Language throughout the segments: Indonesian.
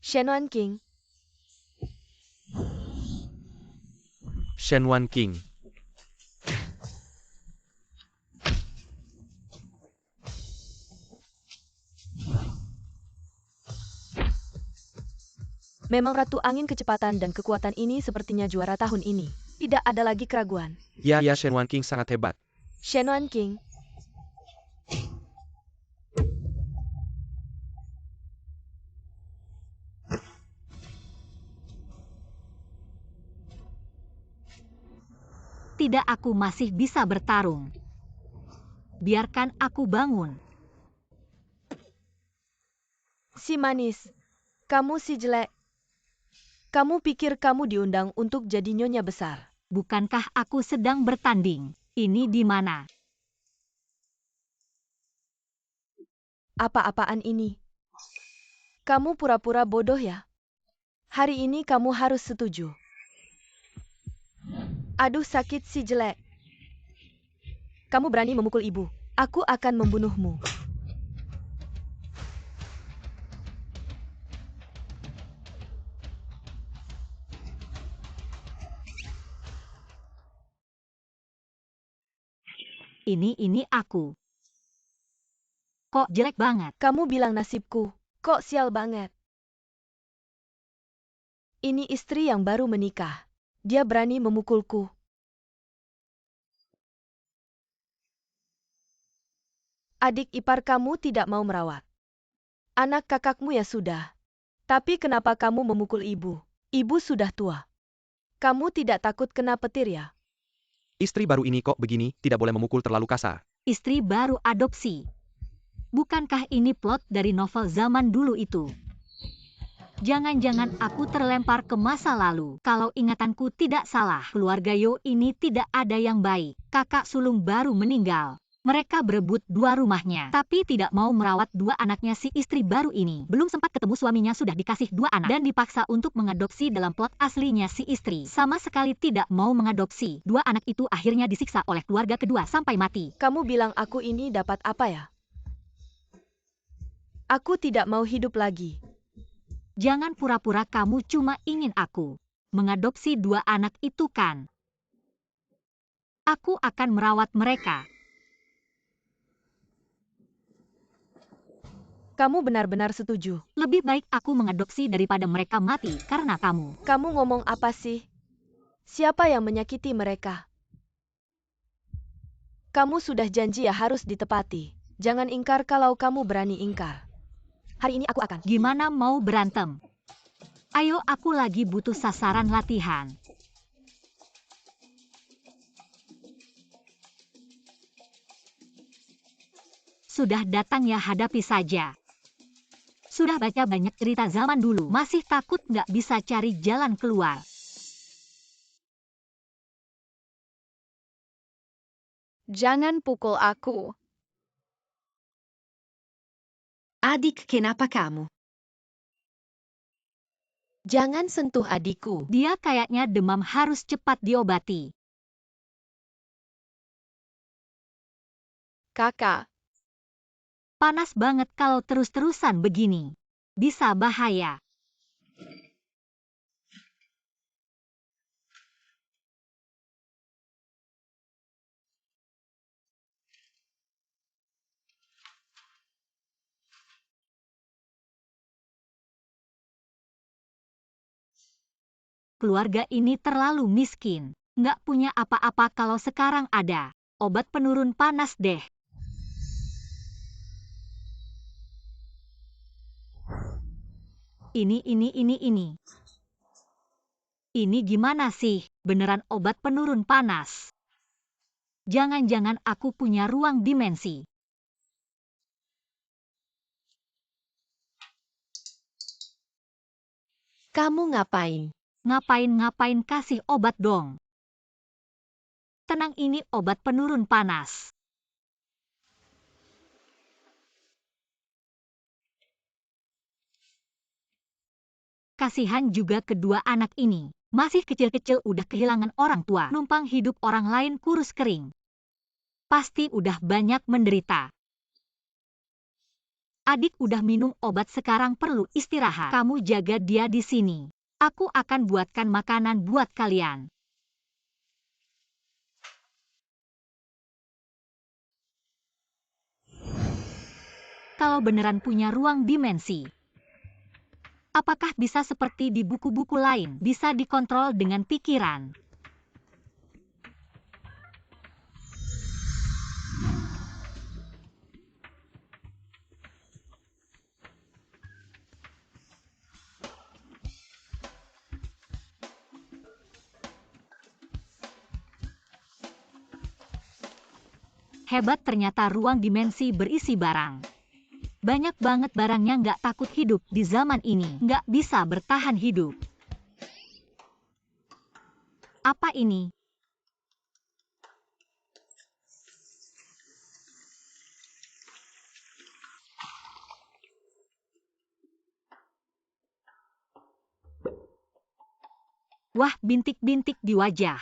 Shenwan King. Shenwan King. Memang Ratu Angin kecepatan dan kekuatan ini sepertinya juara tahun ini. Tidak ada lagi keraguan. Ya, Shenwan King sangat hebat. Shenwan King. Tidak, aku masih bisa bertarung. Biarkan aku bangun. Si manis. Kamu si jelek. Kamu pikir kamu diundang untuk jadi nyonya besar? Bukankah aku sedang bertanding? Ini di mana? Apa-apaan ini? Kamu pura-pura bodoh ya? Hari ini kamu harus setuju. Aduh, sakit si jelek. Kamu berani memukul ibu. Aku akan membunuhmu. Ini aku. Kok jelek banget? Kamu bilang nasibku. Kok sial banget? Ini istri yang baru menikah. Dia berani memukulku. Adik ipar kamu tidak mau merawat. Anak kakakmu ya sudah. Tapi kenapa kamu memukul ibu? Ibu sudah tua. Kamu tidak takut kena petir ya? Istri baru ini kok begini, tidak boleh memukul terlalu kasar. Istri baru adopsi. Bukankah ini plot dari novel zaman dulu itu? Jangan-jangan aku terlempar ke masa lalu. Kalau ingatanku tidak salah, keluarga Yo ini tidak ada yang baik. Kakak sulung baru meninggal. Mereka berebut dua rumahnya, tapi tidak mau merawat dua anaknya. Si istri baru ini belum sempat ketemu suaminya sudah dikasih dua anak dan dipaksa untuk mengadopsi. Dalam plot aslinya si istri sama sekali tidak mau mengadopsi. Dua anak itu akhirnya disiksa oleh keluarga kedua sampai mati. Kamu bilang aku ini dapat apa ya? Aku tidak mau hidup lagi. Jangan pura-pura kamu cuma ingin aku mengadopsi dua anak itu kan? Aku akan merawat mereka. Kamu benar-benar setuju. Lebih baik aku mengadopsi daripada mereka mati karena kamu. Kamu ngomong apa sih? Siapa yang menyakiti mereka? Kamu sudah janji ya harus ditepati. Jangan ingkar kalau kamu berani ingkar. Hari ini aku akan. Gimana mau berantem? Ayo, aku lagi butuh sasaran latihan. Sudah datang ya, hadapi saja. Sudah baca banyak cerita zaman dulu, masih takut nggak bisa cari jalan keluar. Jangan pukul aku. Adik, kenapa kamu? Jangan sentuh adikku. Dia kayaknya demam, harus cepat diobati. Kakak. Panas banget kalau terus-terusan begini. Bisa bahaya. Keluarga ini terlalu miskin. Nggak punya apa-apa, kalau sekarang ada obat penurun panas deh. Ini. Ini gimana sih? Beneran obat penurun panas? Jangan-jangan aku punya ruang dimensi. Kamu ngapain? Ngapain, kasih obat dong. Tenang, ini obat penurun panas. Kasihan juga kedua anak ini. Masih kecil-kecil udah kehilangan orang tua. Numpang hidup orang lain kurus kering. Pasti udah banyak menderita. Adik udah minum obat sekarang perlu istirahat. Kamu jaga dia di sini. Aku akan buatkan makanan buat kalian. Kalau beneran punya ruang dimensi, apakah bisa seperti di buku-buku lain, bisa dikontrol dengan pikiran? Hebat ternyata ruang dimensi berisi barang. Banyak banget barangnya nggak takut hidup di zaman ini, nggak bisa bertahan hidup. Apa ini? Wah, bintik-bintik di wajah.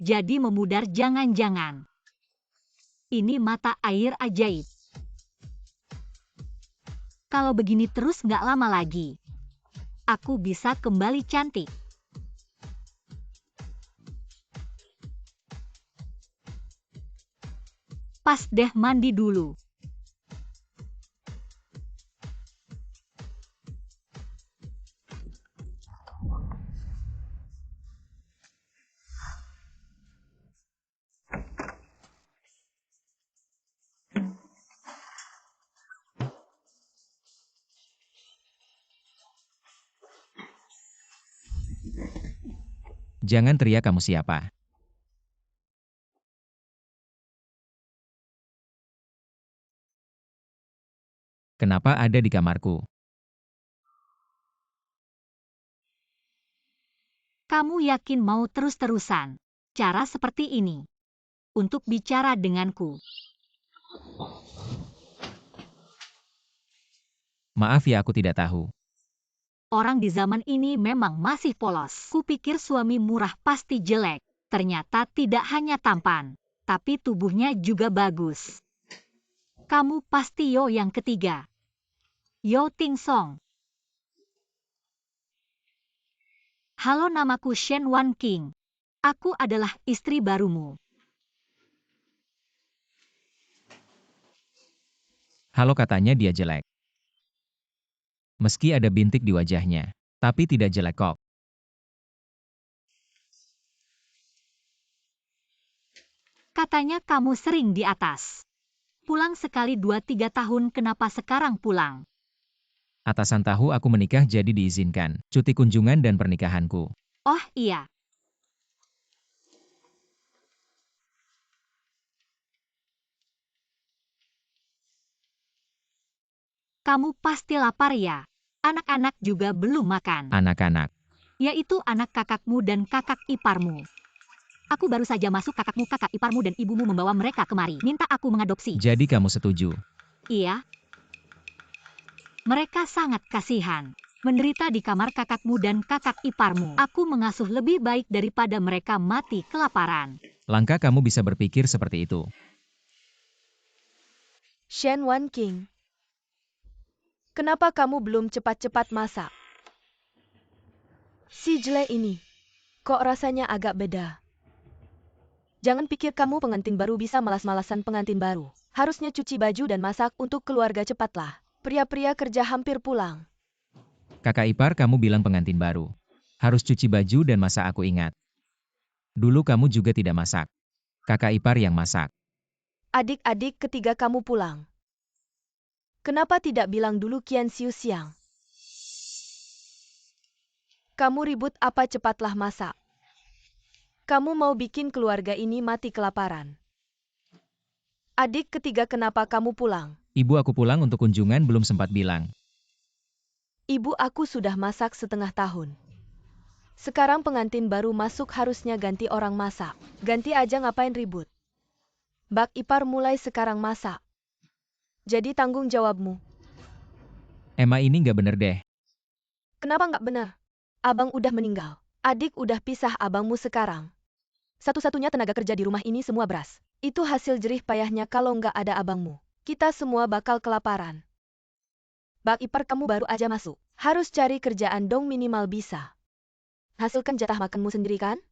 Jadi memudar jangan-jangan. Ini mata air ajaib. Kalau begini terus nggak lama lagi, aku bisa kembali cantik. Pas deh mandi dulu. Jangan teriak, kamu siapa? Kenapa ada di kamarku? Kamu yakin mau terus-terusan cara seperti ini untuk bicara denganku? Maaf ya, aku tidak tahu. Orang di zaman ini memang masih polos. Kupikir suami murah pasti jelek. Ternyata tidak hanya tampan, tapi tubuhnya juga bagus. Kamu pasti Yo yang ketiga. Yo Ting Song. Halo, namaku Shen Wan King. Aku adalah istri barumu. Halo, katanya dia jelek. Meski ada bintik di wajahnya, tapi tidak jelek kok. Katanya kamu sering di atas. Pulang sekali 2-3 tahun, kenapa sekarang pulang? Atasan tahu aku menikah jadi diizinkan cuti kunjungan dan pernikahanku. Oh iya. Kamu pasti lapar ya? Anak-anak juga belum makan. Anak-anak. Yaitu anak kakakmu dan kakak iparmu. Aku baru saja masuk, kakakmu, kakak iparmu dan ibumu membawa mereka kemari. Minta aku mengadopsi. Jadi kamu setuju? Iya. Mereka sangat kasihan. Menderita di kamar kakakmu dan kakak iparmu. Aku mengasuh lebih baik daripada mereka mati kelaparan. Langka kamu bisa berpikir seperti itu. Shen Wan King. Kenapa kamu belum cepat-cepat masak? Si jelek ini, kok rasanya agak beda? Jangan pikir kamu pengantin baru bisa malas-malasan pengantin baru. Harusnya cuci baju dan masak untuk keluarga cepatlah. Pria-pria kerja hampir pulang. Kakak ipar kamu bilang pengantin baru. Harus cuci baju dan masak, aku ingat. Dulu kamu juga tidak masak. Kakak ipar yang masak. Adik-adik ketiga kamu pulang. Kenapa tidak bilang dulu Qian Xiu siang? Kamu ribut apa, cepatlah masak. Kamu mau bikin keluarga ini mati kelaparan. Adik ketiga kenapa kamu pulang? Ibu aku pulang untuk kunjungan belum sempat bilang. Ibu aku sudah masak setengah tahun. Sekarang pengantin baru masuk, harusnya ganti orang masak. Ganti aja, ngapain ribut? Bak ipar mulai sekarang masak. Jadi tanggung jawabmu. Emma, ini nggak bener deh. Kenapa nggak benar? Abang udah meninggal. Adik udah pisah abangmu sekarang. Satu-satunya tenaga kerja di rumah ini semua beras. Itu hasil jerih payahnya kalau nggak ada abangmu. Kita semua bakal kelaparan. Bak ipar kamu baru aja masuk. Harus cari kerjaan dong minimal bisa. Hasilkan jatah makanmu sendiri kan?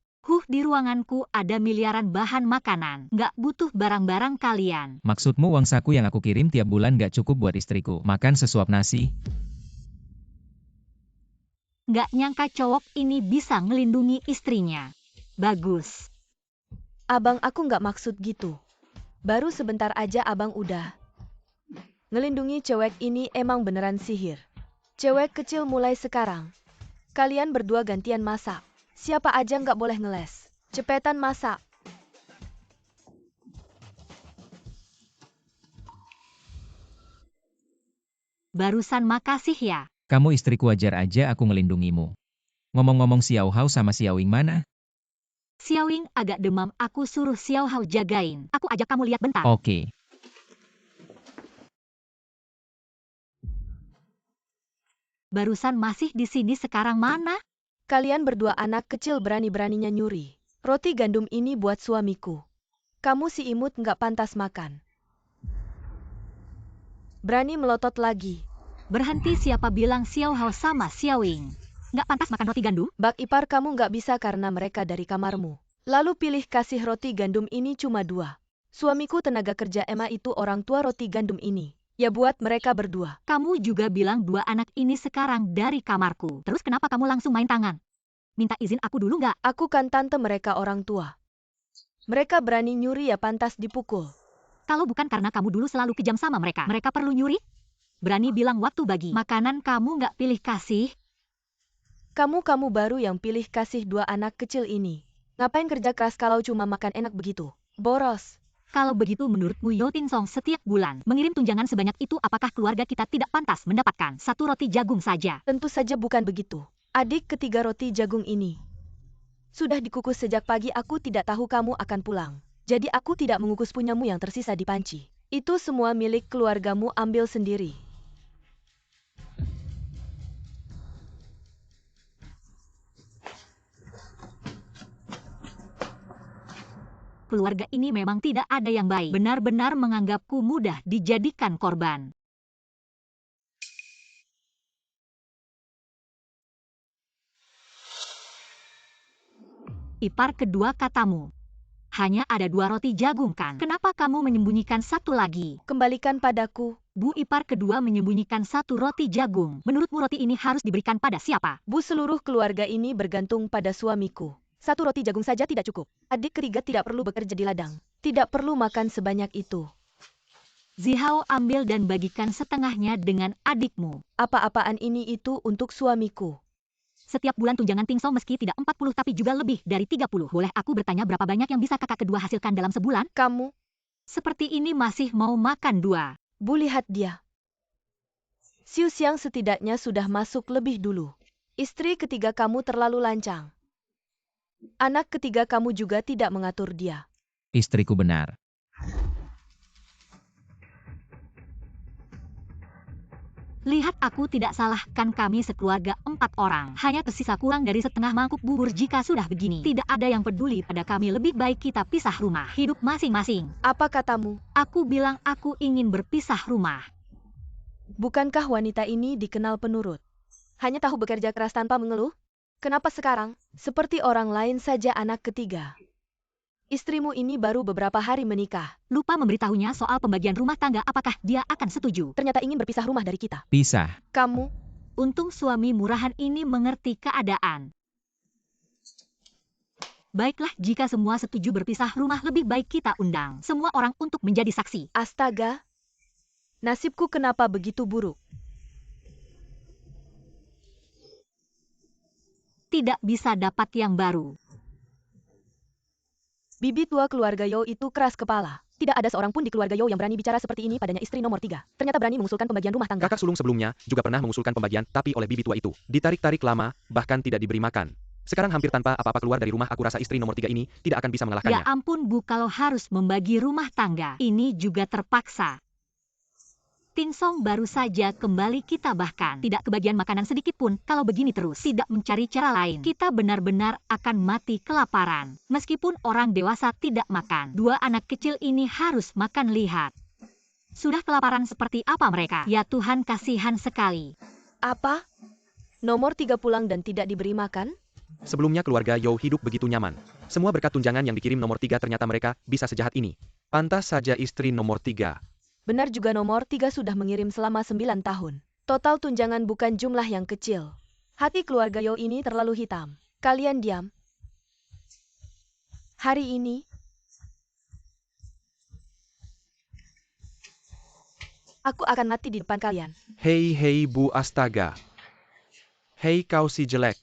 Di ruanganku ada miliaran bahan makanan. Nggak butuh barang-barang kalian. Maksudmu uang saku yang aku kirim tiap bulan nggak cukup buat istriku makan sesuap nasi? Nggak nyangka cowok ini bisa ngelindungi istrinya. Bagus. Abang, aku nggak maksud gitu. Baru sebentar aja abang udah. Ngelindungi cewek ini emang beneran sihir. Cewek kecil mulai sekarang. Kalian berdua gantian masak. Siapa aja nggak boleh ngeles. Cepetan masak. Barusan makasih ya. Kamu istriku, wajar aja aku ngelindungimu. Ngomong-ngomong, Xiao Hao sama Xiao Ying mana? Xiao Ying agak demam, aku suruh Xiao Hao jagain. Aku ajak kamu lihat bentar. Oke. Barusan masih di sini, sekarang mana? Kalian berdua anak kecil berani-beraninya nyuri. Roti gandum ini buat suamiku. Kamu si imut nggak pantas makan. Berani melotot lagi. Berhenti, siapa bilang Xiao Hao sama Xiao Ying nggak pantas makan roti gandum? Bak ipar kamu nggak bisa karena mereka dari kamarmu. Lalu pilih kasih roti gandum ini cuma 2. Suamiku tenaga kerja Emma itu orang tua roti gandum ini. Ya buat mereka berdua. Kamu juga bilang 2 anak ini sekarang dari kamarku. Terus kenapa kamu langsung main tangan? Minta izin aku dulu nggak? Aku kan tante mereka orang tua. Mereka berani nyuri ya pantas dipukul. Kalau bukan karena kamu dulu selalu kejam sama mereka perlu nyuri? Berani bilang waktu bagi makanan kamu nggak pilih kasih? Kamu baru yang pilih kasih 2 anak kecil ini. Ngapain kerja keras kalau cuma makan enak begitu? Boros. Kalau begitu menurutmu Yo Tin Song setiap bulan mengirim tunjangan sebanyak itu, apakah keluarga kita tidak pantas mendapatkan 1 roti jagung saja? Tentu saja bukan begitu. Adik ketiga roti jagung ini sudah dikukus sejak pagi, aku tidak tahu kamu akan pulang. Jadi aku tidak mengukus punyamu yang tersisa di panci. Itu semua milik keluargamu, ambil sendiri. Keluarga ini memang tidak ada yang baik. Benar-benar menganggapku mudah dijadikan korban. Ipar kedua, katamu hanya ada 2 roti jagung kan? Kenapa kamu menyembunyikan 1 lagi? Kembalikan padaku. Bu ipar kedua menyembunyikan 1 roti jagung. Menurutmu roti ini harus diberikan pada siapa? Bu, seluruh keluarga ini bergantung pada suamiku. 1 roti jagung saja tidak cukup. Adik ketiga tidak perlu bekerja di ladang. Tidak perlu makan sebanyak itu. Zihao, ambil dan bagikan setengahnya dengan adikmu. Apa-apaan ini itu untuk suamiku. Setiap bulan tunjangan Ting Song meski tidak 40 tapi juga lebih dari 30. Boleh aku bertanya berapa banyak yang bisa kakak kedua hasilkan dalam sebulan? Kamu seperti ini masih mau makan 2. Bu, lihat dia. Siu Xiang setidaknya sudah masuk lebih dulu. Istri ketiga kamu terlalu lancang. Anak ketiga kamu juga tidak mengatur dia. Istriku benar. Lihat, aku tidak salah kan, kami sekeluarga 4 orang. Hanya tersisa kurang dari setengah mangkuk bubur. Jika sudah begini, tidak ada yang peduli pada kami. Lebih baik kita pisah rumah, hidup masing-masing. Apa katamu? Aku bilang aku ingin berpisah rumah. Bukankah wanita ini dikenal penurut? Hanya tahu bekerja keras tanpa mengeluh? Kenapa sekarang, seperti orang lain saja anak ketiga? Istrimu ini baru beberapa hari menikah. Lupa memberitahunya soal pembagian rumah tangga, apakah dia akan setuju? Ternyata ingin berpisah rumah dari kita. Pisah. Kamu? Untung suami murahan ini mengerti keadaan. Baiklah, jika semua setuju berpisah rumah, lebih baik kita undang semua orang untuk menjadi saksi. Astaga, nasibku kenapa begitu buruk? Tidak bisa dapat yang baru. Bibi tua keluarga Yo itu keras kepala. Tidak ada seorang pun di keluarga Yo yang berani bicara seperti ini padanya istri nomor 3. Ternyata berani mengusulkan pembagian rumah tangga. Kakak sulung sebelumnya juga pernah mengusulkan pembagian, tapi oleh bibi tua itu ditarik-tarik lama, bahkan tidak diberi makan. Sekarang hampir tanpa apa-apa keluar dari rumah, aku rasa istri nomor 3 ini tidak akan bisa mengalahkannya. Ya ampun Bu, kalau harus membagi rumah tangga, ini juga terpaksa. Ting Song baru saja kembali, kita bahkan tidak kebagian makanan sedikit pun. Kalau begini terus, tidak mencari cara lain, kita benar-benar akan mati kelaparan. Meskipun orang dewasa tidak makan, 2 anak kecil ini harus makan. Lihat. Sudah kelaparan seperti apa mereka? Ya Tuhan, kasihan sekali. Apa? Nomor 3 pulang dan tidak diberi makan? Sebelumnya keluarga Yao hidup begitu nyaman. Semua berkat tunjangan yang dikirim nomor 3 ternyata mereka bisa sejahat ini. Pantas saja istri nomor 3. Benar juga nomor 3 sudah mengirim selama 9 tahun. Total tunjangan bukan jumlah yang kecil. Hati keluarga Yao ini terlalu hitam. Kalian diam. Hari ini, aku akan mati di depan kalian. Hei Bu Astaga. Hei kau si jelek.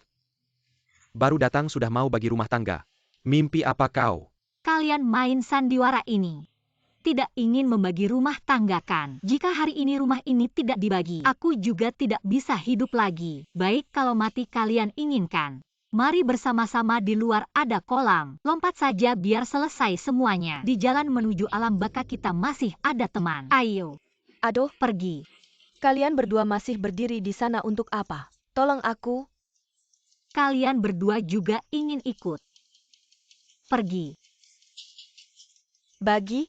Baru datang sudah mau bagi rumah tangga. Mimpi apa kau? Kalian main sandiwara ini. Tidak ingin membagi rumah tangga kan? Jika hari ini rumah ini tidak dibagi, aku juga tidak bisa hidup lagi. Baik kalau mati kalian inginkan. Mari bersama-sama di luar ada kolam. Lompat saja biar selesai semuanya. Di jalan menuju alam baka kita masih ada teman. Ayo, Aduh, pergi. kalian berdua masih berdiri di sana untuk apa? Tolong aku. Kalian berdua juga ingin ikut. Pergi. Bagi?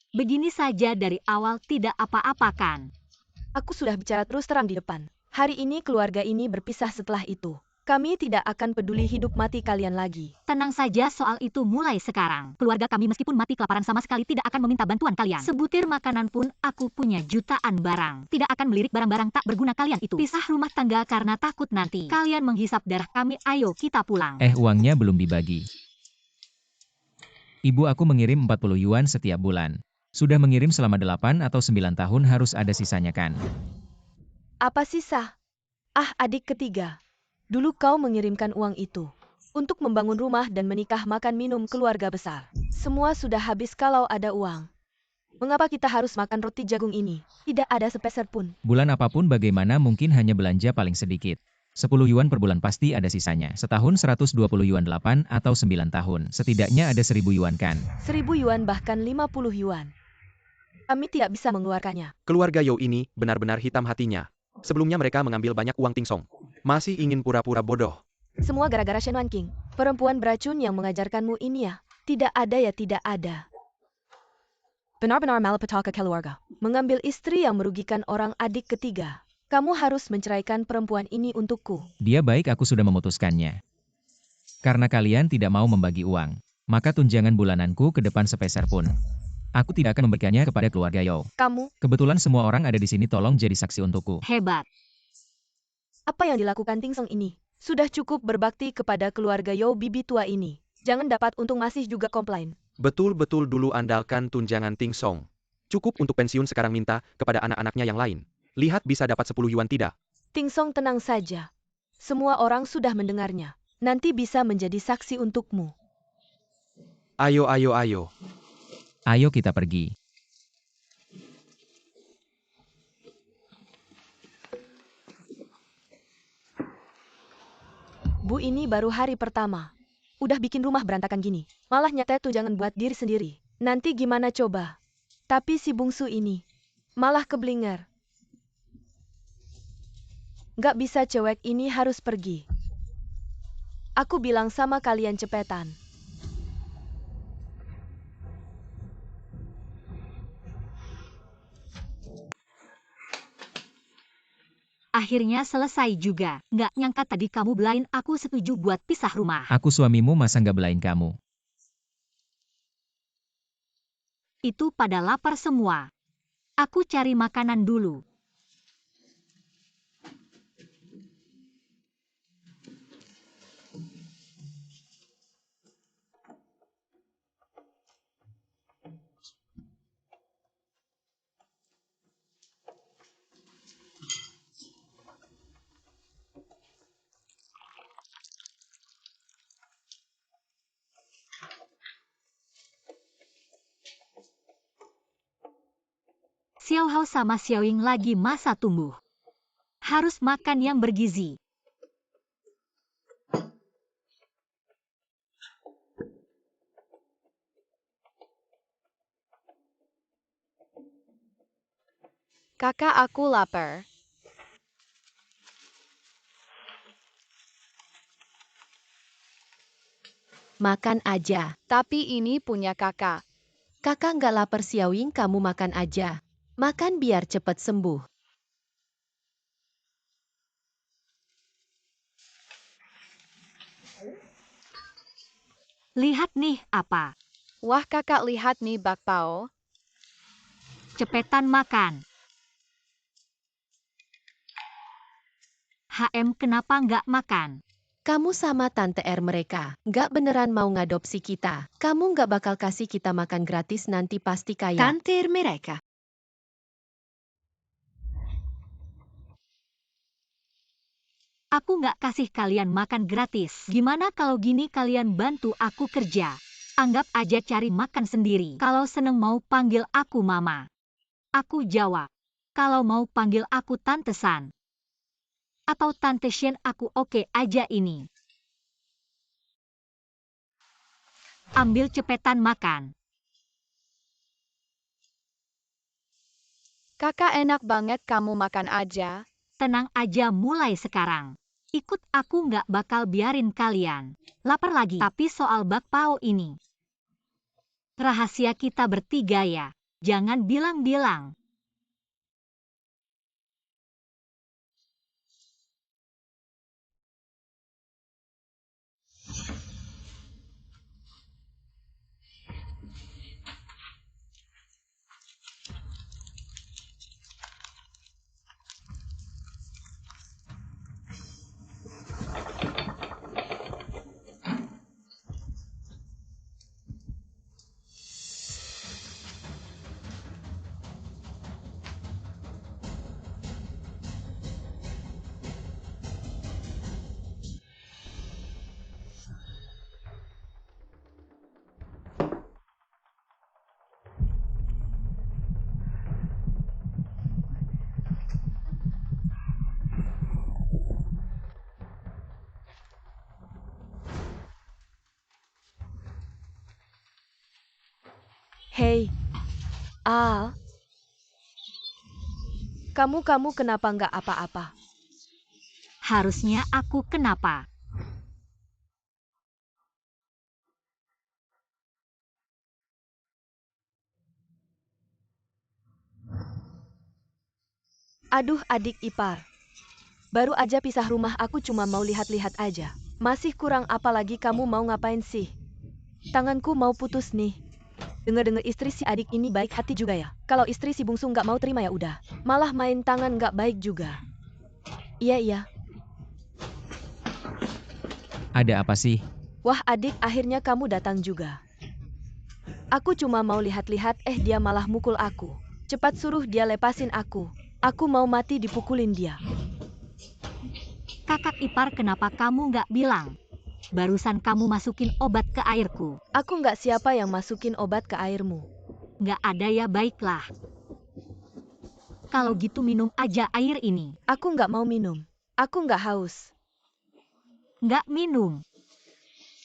Begini saja dari awal tidak apa-apa kan? Aku sudah bicara terus terang di depan. Hari ini keluarga ini berpisah setelah itu. Kami tidak akan peduli hidup mati kalian lagi. Tenang saja soal itu mulai sekarang. Keluarga kami meskipun mati kelaparan sama sekali tidak akan meminta bantuan kalian. Sebutir makanan pun aku punya jutaan barang. Tidak akan melirik barang-barang tak berguna kalian itu. Pisah rumah tangga karena takut nanti kalian menghisap darah kami. Ayo kita pulang. Uangnya belum dibagi. Ibu aku mengirim 40 yuan setiap bulan. Sudah mengirim selama 8 atau 9 tahun harus ada sisanya kan? Apa sisa? Ah, adik ketiga. Dulu kau mengirimkan uang itu untuk membangun rumah dan menikah makan minum keluarga besar. Semua sudah habis kalau ada uang. Mengapa kita harus makan roti jagung ini? Tidak ada sepeser pun. Bulan apapun bagaimana mungkin hanya belanja paling sedikit. 10 yuan per bulan pasti ada sisanya. Setahun 120 yuan 8 atau 9 tahun. Setidaknya ada 1000 yuan kan? 1000 yuan bahkan 50 yuan. Kami tidak bisa mengeluarkannya. Keluarga Yao ini benar-benar hitam hatinya. Sebelumnya mereka mengambil banyak uang Tingsong. Masih ingin pura-pura bodoh. Semua gara-gara Shen Wan King. Perempuan beracun yang mengajarkanmu ini ya. Tidak ada ya tidak ada. Benar-benar malapetaka keluarga. Mengambil istri yang merugikan orang adik ketiga. Kamu harus menceraikan perempuan ini untukku. Dia baik aku sudah memutuskannya. Karena kalian tidak mau membagi uang, maka tunjangan bulananku ke depan sepeser pun. Aku tidak akan memberikannya kepada keluarga Yao. Kamu, Kebetulan semua orang ada di sini tolong jadi saksi untukku. Hebat. apa yang dilakukan Tingsong ini? Sudah cukup berbakti kepada keluarga Yao bibi tua ini. Jangan dapat untung masih juga komplain. Betul-betul dulu andalkan tunjangan Tingsong. Cukup untuk pensiun sekarang minta kepada anak-anaknya yang lain. Lihat bisa dapat 10 yuan tidak? Tingsong tenang saja. Semua orang sudah mendengarnya. Nanti bisa menjadi saksi untukmu. Ayo. Ayo kita pergi. Bu, ini baru hari pertama. Udah bikin rumah berantakan gini. Malah nyetet tunjangan buat diri sendiri. Nanti gimana coba? Tapi si bungsu ini malah keblinger. Nggak bisa, cewek ini harus pergi. Aku bilang sama kalian cepetan. Akhirnya selesai juga. Nggak nyangka tadi kamu belain aku setuju buat pisah rumah. Aku suamimu masa nggak belain kamu. Itu pada lapar semua. Aku cari makanan dulu. Xiao Hao sama Xiao Ying lagi masa tumbuh. Harus makan yang bergizi. Kakak, aku lapar. Makan aja. Tapi ini punya kakak. Kakak nggak lapar siawing, kamu makan aja. Makan biar cepet sembuh. Lihat nih apa. Wah kakak lihat nih bakpao. Cepetan makan. Kenapa nggak makan? Kamu sama Tante R mereka. Nggak beneran mau ngadopsi kita. Kamu nggak bakal kasih kita makan gratis, nanti pasti kaya. Tante R mereka. Aku nggak kasih kalian makan gratis. Gimana kalau gini kalian bantu aku kerja? Anggap aja cari makan sendiri. Kalau seneng mau panggil aku mama. Aku jawab. Kalau mau panggil aku Tante San. Atau Tante Shen, aku oke aja ini. Ambil cepetan makan. Kakak enak banget, kamu makan aja. Tenang aja mulai sekarang. Ikut aku, nggak bakal biarin kalian lapar lagi. Tapi soal bakpao ini. Rahasia kita bertiga ya. Jangan bilang-bilang. Hei, Al. Kamu kenapa nggak apa-apa? Harusnya aku kenapa? Aduh adik ipar. Baru aja pisah rumah, aku cuma mau lihat-lihat aja. Masih kurang apa lagi kamu mau ngapain sih? Tanganku mau putus nih. Dengar-dengar istri si adik ini baik hati juga ya. Kalau istri si bungsu nggak mau terima ya udah. Malah main tangan nggak baik juga. Iya. Ada apa sih? Wah adik, akhirnya kamu datang juga. Aku cuma mau lihat-lihat, dia malah mukul aku. Cepat suruh dia lepasin aku. Aku mau mati dipukulin dia. Kakak ipar, kenapa kamu nggak bilang? Barusan kamu masukin obat ke airku. Aku nggak siapa yang masukin obat ke airmu. Nggak ada ya, baiklah. Kalau gitu minum aja air ini. Aku nggak mau minum. Aku nggak haus. Nggak minum.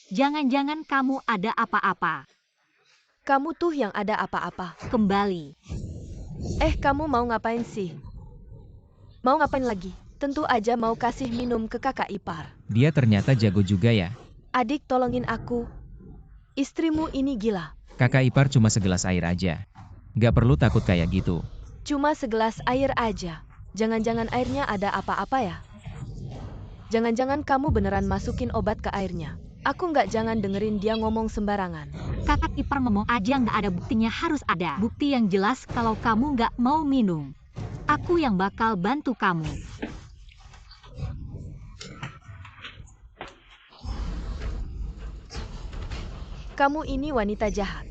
Jangan-jangan kamu ada apa-apa. Kamu tuh yang ada apa-apa. Kembali. Kamu mau ngapain sih? Mau ngapain lagi? Tentu aja mau kasih minum ke kakak ipar. Dia ternyata jago juga ya. Adik, tolongin aku. Istrimu ini gila. Kakak ipar cuma segelas air aja. Gak perlu takut kayak gitu. Cuma segelas air aja. Jangan-jangan airnya ada apa-apa ya? Jangan-jangan kamu beneran masukin obat ke airnya. Aku nggak jangan dengerin dia ngomong sembarangan. Kakak ipar ngomong aja nggak ada buktinya, harus ada bukti yang jelas kalau kamu nggak mau minum. Aku yang bakal bantu kamu. Kamu ini wanita jahat.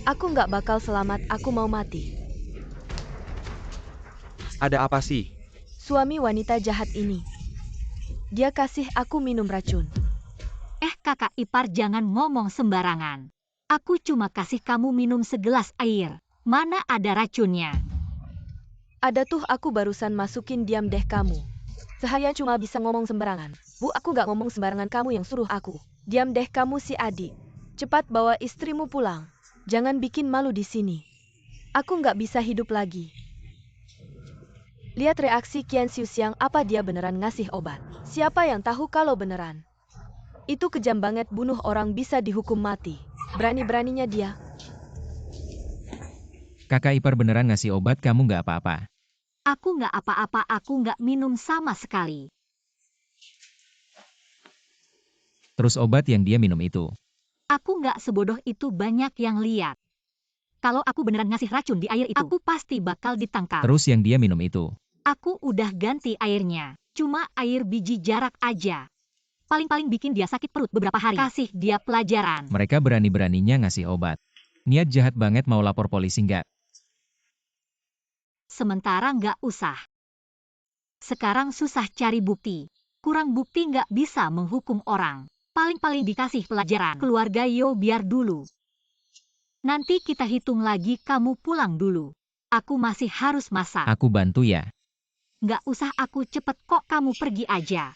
Aku nggak bakal selamat, aku mau mati. Ada apa sih? Suami wanita jahat ini. Dia kasih aku minum racun. Kakak ipar jangan ngomong sembarangan. Aku cuma kasih kamu minum segelas air. Mana ada racunnya? Ada tuh, aku barusan masukin, diam deh kamu. Saya cuma bisa ngomong sembarangan. Bu, aku nggak ngomong sembarangan, kamu yang suruh aku. Diam deh kamu si adik. Cepat bawa istrimu pulang. Jangan bikin malu di sini. Aku nggak bisa hidup lagi. Lihat reaksi Qian Xiuxiang, apa dia beneran ngasih obat? Siapa yang tahu kalau beneran? Itu kejam banget, bunuh orang bisa dihukum mati. Berani-beraninya dia. Kakak ipar beneran ngasih obat, kamu nggak apa-apa. Aku nggak apa-apa, aku nggak minum sama sekali. Terus obat yang dia minum itu. Aku nggak sebodoh itu, banyak yang lihat. Kalau aku beneran ngasih racun di air itu, aku pasti bakal ditangkap. Terus yang dia minum itu. Aku udah ganti airnya. Cuma air biji jarak aja. Paling-paling bikin dia sakit perut beberapa hari. Kasih dia pelajaran. Mereka berani-beraninya ngasih obat. Niat jahat banget, mau lapor polisi nggak? Sementara nggak usah. Sekarang susah cari bukti. Kurang bukti nggak bisa menghukum orang. Paling-paling dikasih pelajaran. Keluarga Yo biar dulu. Nanti kita hitung lagi, kamu pulang dulu. Aku masih harus masak. Aku bantu ya. Nggak usah, aku cepet kok, kamu pergi aja.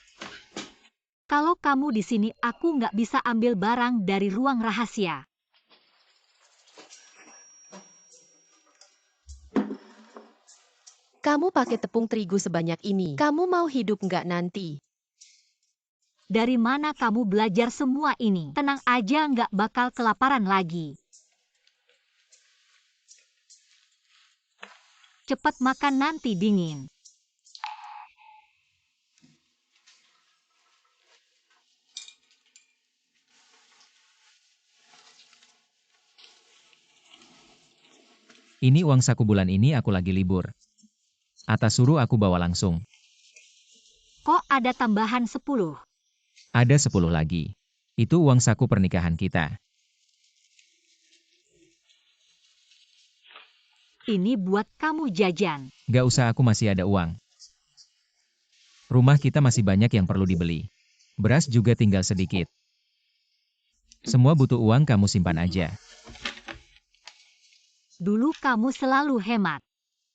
Kalau kamu di sini, aku nggak bisa ambil barang dari ruang rahasia. Kamu pakai tepung terigu sebanyak ini. Kamu mau hidup nggak nanti? Dari mana kamu belajar semua ini? Tenang aja, nggak bakal kelaparan lagi. Cepat makan, nanti dingin. Ini uang saku bulan ini, aku lagi libur. Atas suruh aku bawa langsung. Kok ada tambahan 10? Ada 10 lagi. Itu uang saku pernikahan kita. Ini buat kamu jajan. Gak usah, aku masih ada uang. Rumah kita masih banyak yang perlu dibeli. Beras juga tinggal sedikit. Semua butuh uang, kamu simpan aja. Dulu kamu selalu hemat.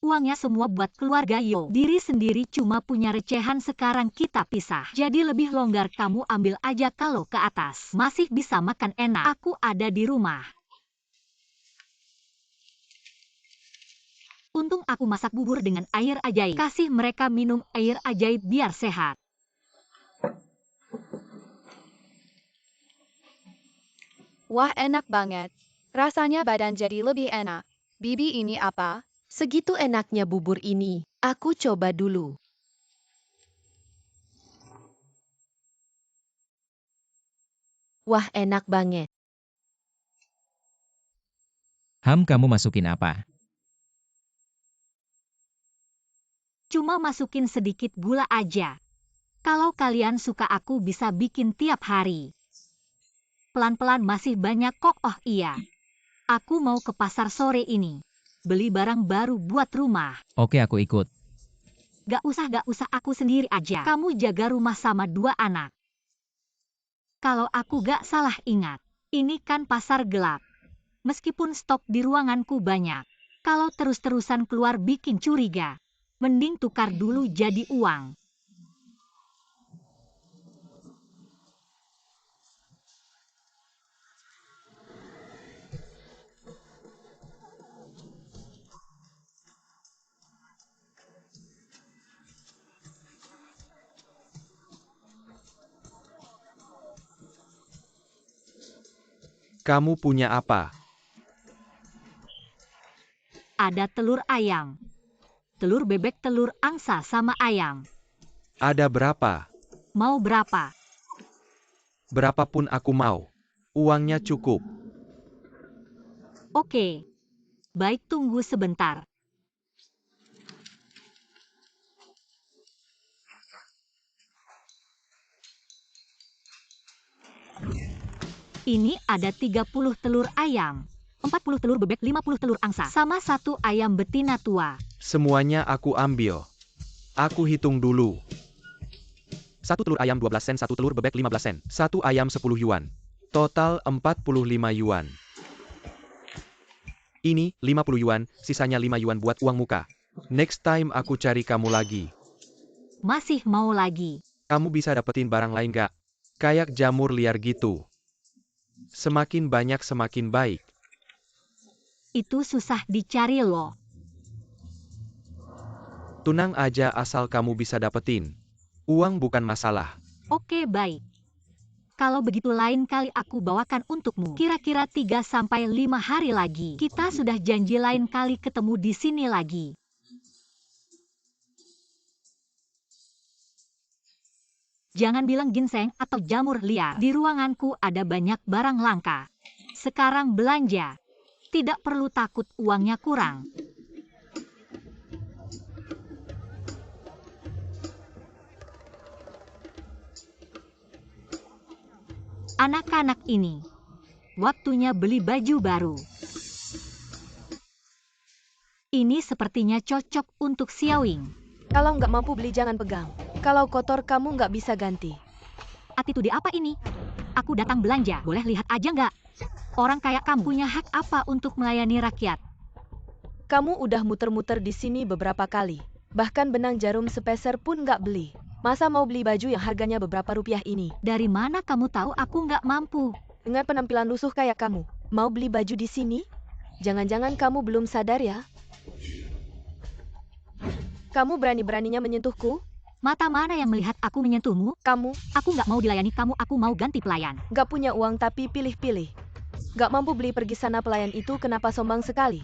Uangnya semua buat keluarga Yo. Diri sendiri cuma punya recehan, sekarang kita pisah. Jadi lebih longgar, kamu ambil aja, kalau ke atas masih bisa makan enak. Aku ada di rumah. Untung aku masak bubur dengan air ajaib. Kasih mereka minum air ajaib biar sehat. Wah, enak banget. Rasanya badan jadi lebih enak. Bibi, ini apa? Segitu enaknya bubur ini. Aku coba dulu. Wah, enak banget. Kamu masukin apa? Cuma masukin sedikit gula aja. Kalau kalian suka, aku bisa bikin tiap hari. Pelan-pelan, masih banyak kok. Oh iya, aku mau ke pasar sore ini. Beli barang baru buat rumah. Oke, aku ikut. Gak usah, aku sendiri aja. Kamu jaga rumah sama 2 anak. Kalau aku gak salah ingat, ini kan pasar gelap. Meskipun stok di ruanganku banyak, kalau terus-terusan keluar bikin curiga. Mending tukar dulu jadi uang. Kamu punya apa? Ada telur ayam, telur bebek, telur angsa, sama ayam. Ada berapa? Mau berapa? Berapapun aku mau. Uangnya cukup. Oke. Baik, tunggu sebentar. Ini ada 30 telur ayam, 40 telur bebek, 50 telur angsa, sama 1 ayam betina tua. Semuanya aku ambil. Aku hitung dulu. 1 telur ayam 12 sen, 1 telur bebek 15 sen, 1 ayam 10 yuan. Total 45 yuan. Ini 50 yuan, sisanya 5 yuan buat uang muka. Next time aku cari kamu lagi. Masih mau lagi? Kamu bisa dapetin barang lain gak? Kayak jamur liar gitu. Semakin banyak semakin baik. Itu susah dicari loh. Tunang aja asal kamu bisa dapetin. Uang bukan masalah. Oke, baik. Kalau begitu lain kali aku bawakan untukmu. Kira-kira 3-5 hari lagi. Kita sudah janji lain kali ketemu di sini lagi. Jangan bilang ginseng atau jamur liar. Di ruanganku ada banyak barang langka. Sekarang belanja. Tidak perlu takut uangnya kurang. Anak-anak ini, waktunya beli baju baru. Ini sepertinya cocok untuk Xiaowing. Kalau nggak mampu beli jangan pegang. Kalau kotor kamu nggak bisa ganti. Attitude apa ini? Aku datang belanja, boleh lihat aja nggak? Orang kayak kamu punya hak apa untuk melayani rakyat? Kamu udah muter-muter di sini beberapa kali. Bahkan benang jarum sepeser pun nggak beli. Masa mau beli baju yang harganya beberapa rupiah ini? Dari mana kamu tahu aku nggak mampu? Dengan penampilan lusuh kayak kamu, mau beli baju di sini? Jangan-jangan kamu belum sadar ya? Kamu berani-beraninya menyentuhku? Mata mana yang melihat aku menyentuhmu? Kamu Aku nggak mau dilayani kamu, aku mau ganti pelayan. nggak punya uang tapi pilih-pilih. Nggak mampu beli pergi sana pelayan itu kenapa sombong sekali?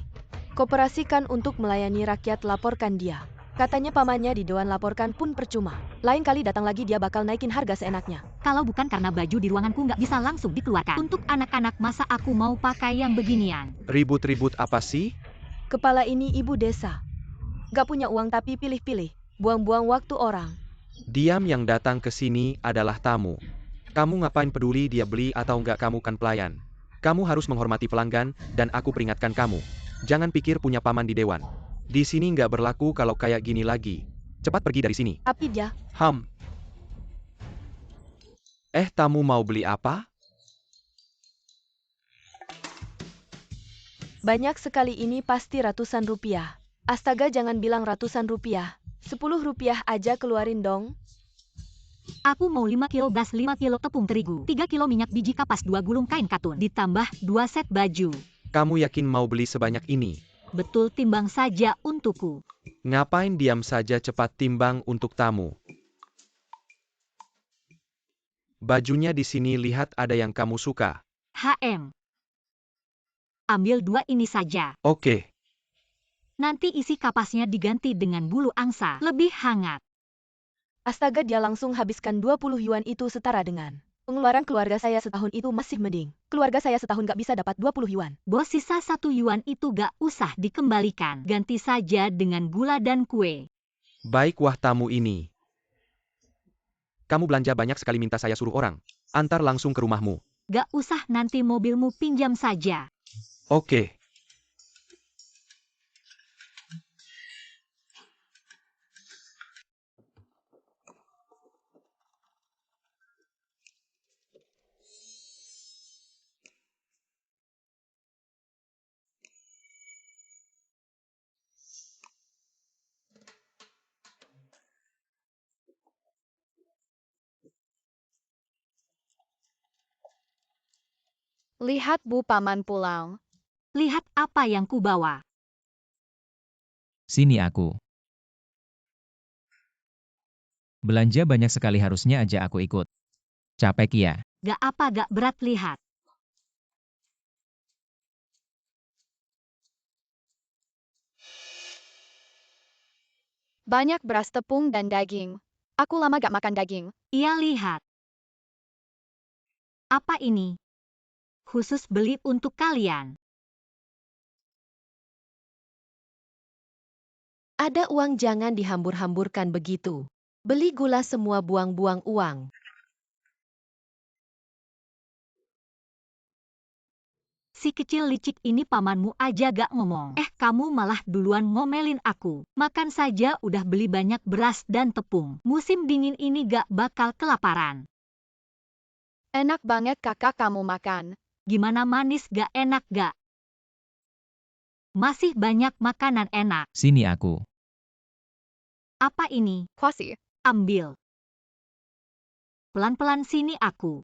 Kooperasikan untuk melayani rakyat laporkan dia. Katanya pamannya di dewan laporkan pun percuma. Lain kali datang lagi dia bakal naikin harga seenaknya. Kalau bukan karena baju di ruanganku nggak bisa langsung dikeluarkan. Untuk anak-anak masa aku mau pakai yang beginian? Ribut-ribut apa sih? Kepala ini ibu desa. Nggak punya uang tapi pilih-pilih. Buang-buang waktu orang. Diam, yang datang ke sini adalah tamu. Kamu ngapain peduli dia beli atau nggak, kamu kan pelayan. Kamu harus menghormati pelanggan, dan aku peringatkan kamu. Jangan pikir punya paman di dewan. Di sini nggak berlaku kalau kayak gini lagi. Cepat pergi dari sini. Tapi dia, Tamu mau beli apa? banyak sekali ini pasti ratusan rupiah. Astaga, jangan bilang ratusan rupiah. 10 rupiah aja keluarin dong. Aku mau 5 kilo beras, 5 kilo tepung terigu, 3 kilo minyak biji kapas, 2 gulung kain katun, ditambah 2 set baju. Kamu yakin mau beli sebanyak ini? Betul, timbang saja untukku. Ngapain diam saja, cepat timbang untuk tamu. Bajunya di sini, lihat ada yang kamu suka. HM. Ambil 2 ini saja. Oke. Nanti isi kapasnya diganti dengan bulu angsa, lebih hangat. Astaga, dia langsung habiskan 20 yuan itu setara dengan pengeluaran keluarga saya setahun itu masih mending. Keluarga saya setahun gak bisa dapat 20 yuan. Bos, sisa 1 yuan itu gak usah dikembalikan. Ganti saja dengan gula dan kue. Baik, wah tamu ini. Kamu belanja banyak sekali, minta saya suruh orang antar langsung ke rumahmu. Gak usah, nanti mobilmu pinjam saja. Oke. Lihat Bu Paman pulang. Lihat apa yang kubawa. Sini aku. Belanja banyak sekali, harusnya aja aku ikut. Capek ya? Gak apa, gak berat, lihat. Banyak beras, tepung, dan daging. Aku lama gak makan daging. Iya, lihat. Apa ini? Khusus beli untuk kalian. Ada uang, jangan dihambur-hamburkan begitu. Beli gula semua, buang-buang uang. Si kecil licik ini pamanmu aja gak ngomong. Kamu malah duluan ngomelin aku. Makan saja udah beli banyak beras dan tepung. Musim dingin ini gak bakal kelaparan. Enak banget kakak kamu makan. Gimana, manis gak, enak gak? Masih banyak makanan enak. Sini aku. Apa ini? Kuasi. Ambil. Pelan-pelan, sini aku.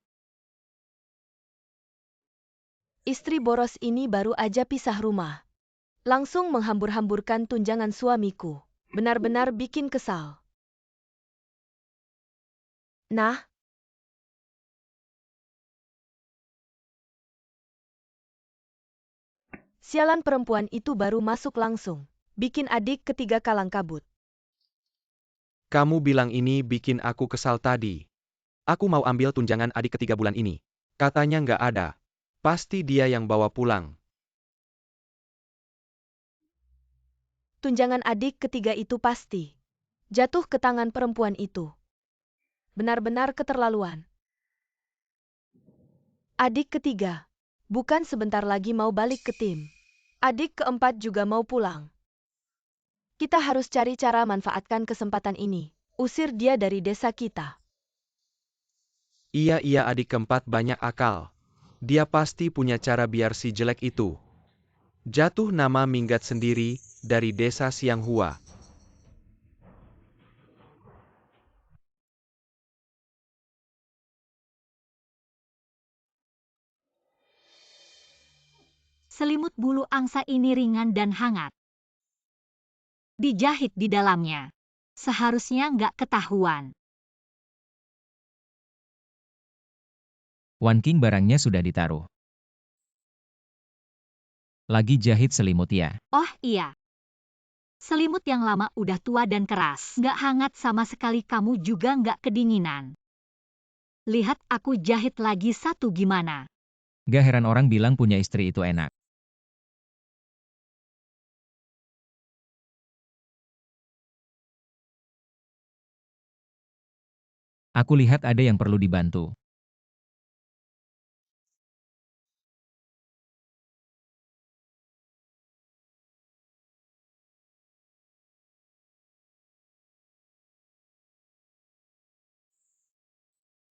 Istri boros ini baru aja pisah rumah. Langsung menghambur-hamburkan tunjangan suamiku. Benar-benar bikin kesal. Nah, Sialan perempuan itu baru masuk langsung. Bikin adik ketiga kalang kabut. Kamu bilang ini bikin aku kesal tadi. Aku mau ambil tunjangan adik ketiga bulan ini. Katanya nggak ada. Pasti dia yang bawa pulang. Tunjangan adik ketiga itu pasti jatuh ke tangan perempuan itu. Benar-benar keterlaluan. Adik ketiga, bukan sebentar lagi mau balik ke tim. Adik keempat juga mau pulang. Kita harus cari cara manfaatkan kesempatan ini. Usir dia dari desa kita. Iya adik keempat banyak akal. Dia pasti punya cara biar si jelek itu jatuh nama minggat sendiri dari desa Xianghua. Selimut bulu angsa ini ringan dan hangat. Dijahit di dalamnya. Seharusnya nggak ketahuan. Wan King barangnya sudah ditaruh. Lagi jahit selimut ya. Oh iya. Selimut yang lama udah tua dan keras. Nggak hangat sama sekali, kamu juga nggak kedinginan. Lihat aku jahit lagi satu gimana. Gak heran orang bilang punya istri itu enak. Aku lihat ada yang perlu dibantu.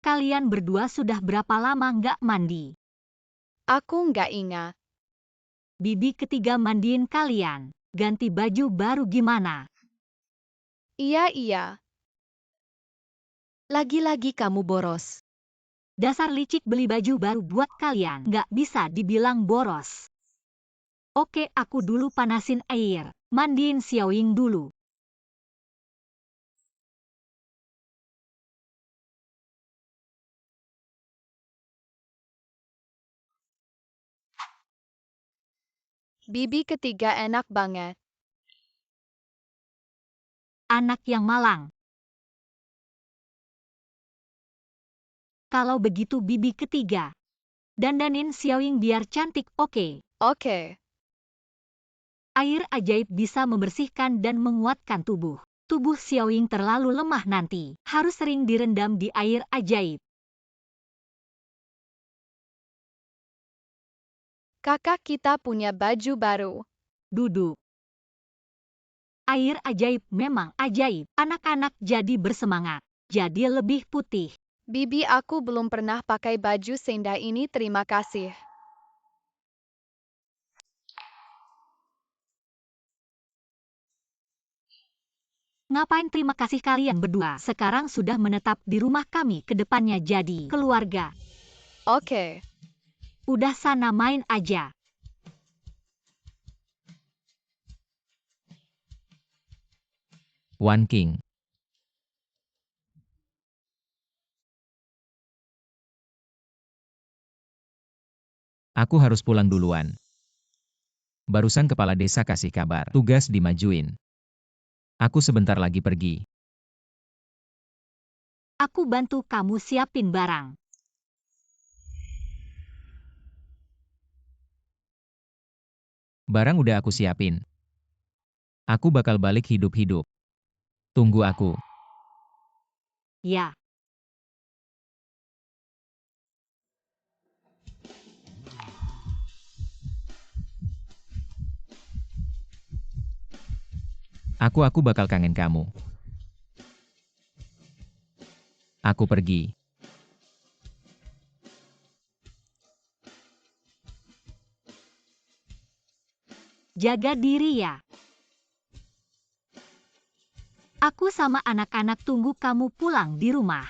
Kalian berdua sudah berapa lama nggak mandi? Aku nggak ingat. Bibi ketiga mandiin kalian. Ganti baju baru gimana? Iya. Lagi-lagi kamu boros. Dasar licik beli baju baru buat kalian. Nggak bisa dibilang boros. Oke, aku dulu panasin air. Mandiin Xiaoying dulu. Bibi ketiga enak banget. Anak yang malang. Kalau begitu bibi ketiga. Dandanin Xiaoying biar cantik, oke? Oke. Air ajaib bisa membersihkan dan menguatkan tubuh. Tubuh Xiaoying terlalu lemah nanti. Harus sering direndam di air ajaib. Kakak kita punya baju baru. Duduk. Air ajaib memang ajaib. Anak-anak jadi bersemangat. Jadi lebih putih. Bibi, aku belum pernah pakai baju senda ini, terima kasih. Ngapain terima kasih, kalian berdua sekarang sudah menetap di rumah kami, kedepannya jadi keluarga. Oke. Udah sana main aja. Wan King. Aku harus pulang duluan. Barusan kepala desa kasih kabar. Tugas dimajuin. Aku sebentar lagi pergi. Aku bantu kamu siapin barang. Barang udah aku siapin. Aku bakal balik hidup-hidup. Tunggu aku. Ya. Aku bakal kangen kamu. Aku pergi. Jaga diri ya. Aku sama anak-anak tunggu kamu pulang di rumah.